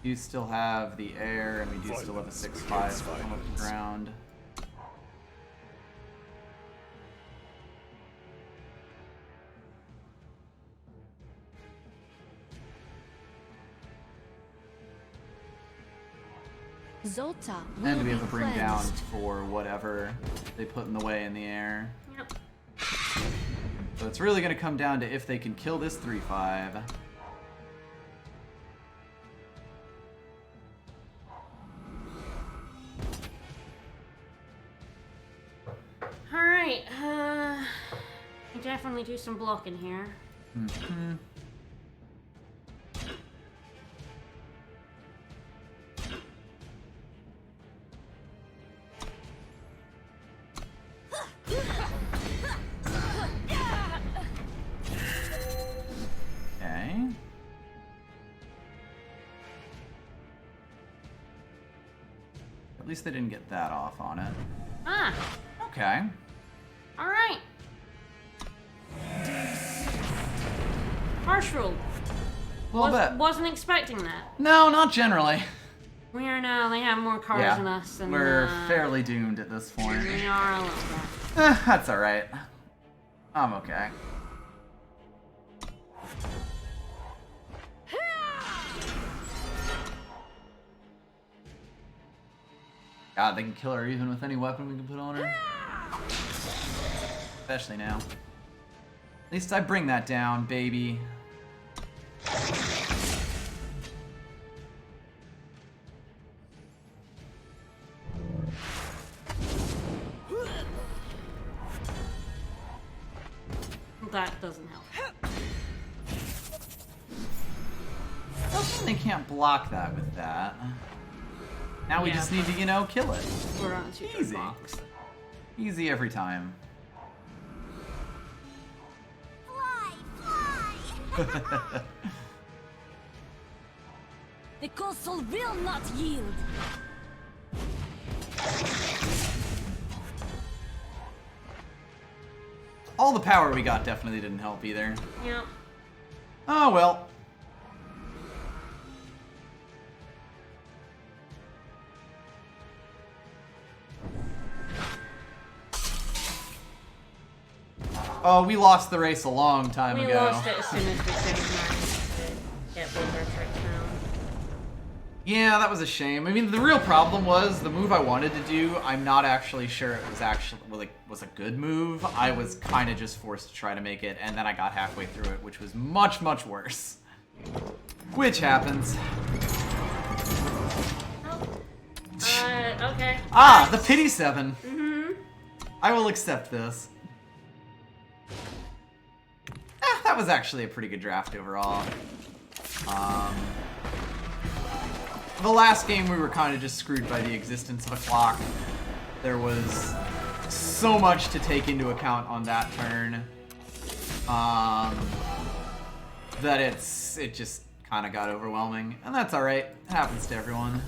You still have the air, and we do still have a 6/5 from up the ground. Zolta will And we have be to bring down cleansed. for whatever they put in the way in the air. Yep. So it's really going to come down to if they can kill this 3/5. Alright, can definitely do some blocking here. Mm-hmm. Okay. At least they didn't get that off on it. Ah, Okay. alright. Harsh rule. A little bit. Wasn't expecting that. No, not generally. We are now, they have more cars than us. And, we're fairly doomed at this point. We are a little bit. That's alright. I'm okay. God, they can kill her even with any weapon we can put on her. Especially now. At least I bring that down, baby. That doesn't help. Doesn't mean they can't block that with that. Now we Yeah, just need to, you know, kill it. We're on a super Easy. box. Easy every time. Fly, fly! The castle will not yield. All the power we got definitely didn't help either. Yep. Oh well. Oh, we lost the race a long time We ago. lost it as soon as we finished to get both our tricks down. Yeah, that was a shame. I mean, the real problem was the move I wanted to do. I'm not actually sure it was actually was a good move. I was kind of just forced to try to make it, and then I got halfway through it, which was much, much worse. Which happens. Okay. Ah, the pity 7. Mm-hmm. I will accept this. That was actually a pretty good draft overall. The last game we were kind of just screwed by the existence of a clock. There was so much to take into account on that turn that it just kind of got overwhelming, and that's all right. It happens to everyone.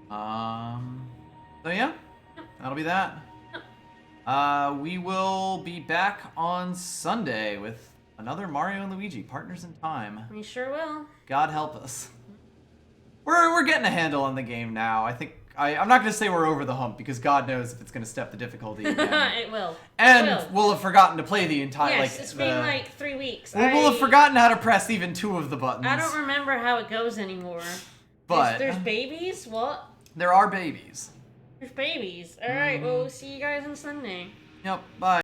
So yeah, that'll be that. We will be back on Sunday with another Mario and Luigi, Partners in Time. We sure will. God help us. We're getting a handle on the game now. I think I'm not gonna say we're over the hump because God knows if it's gonna step the difficulty again. It will. And It will. we'll have forgotten to play the entire Yes, it's been like 3 weeks. we'll have forgotten how to press even 2 of the buttons. I don't remember how it goes anymore. But There's babies? What? there are babies. There's babies. Alright, well, we'll see you guys on Sunday. Yep. Bye.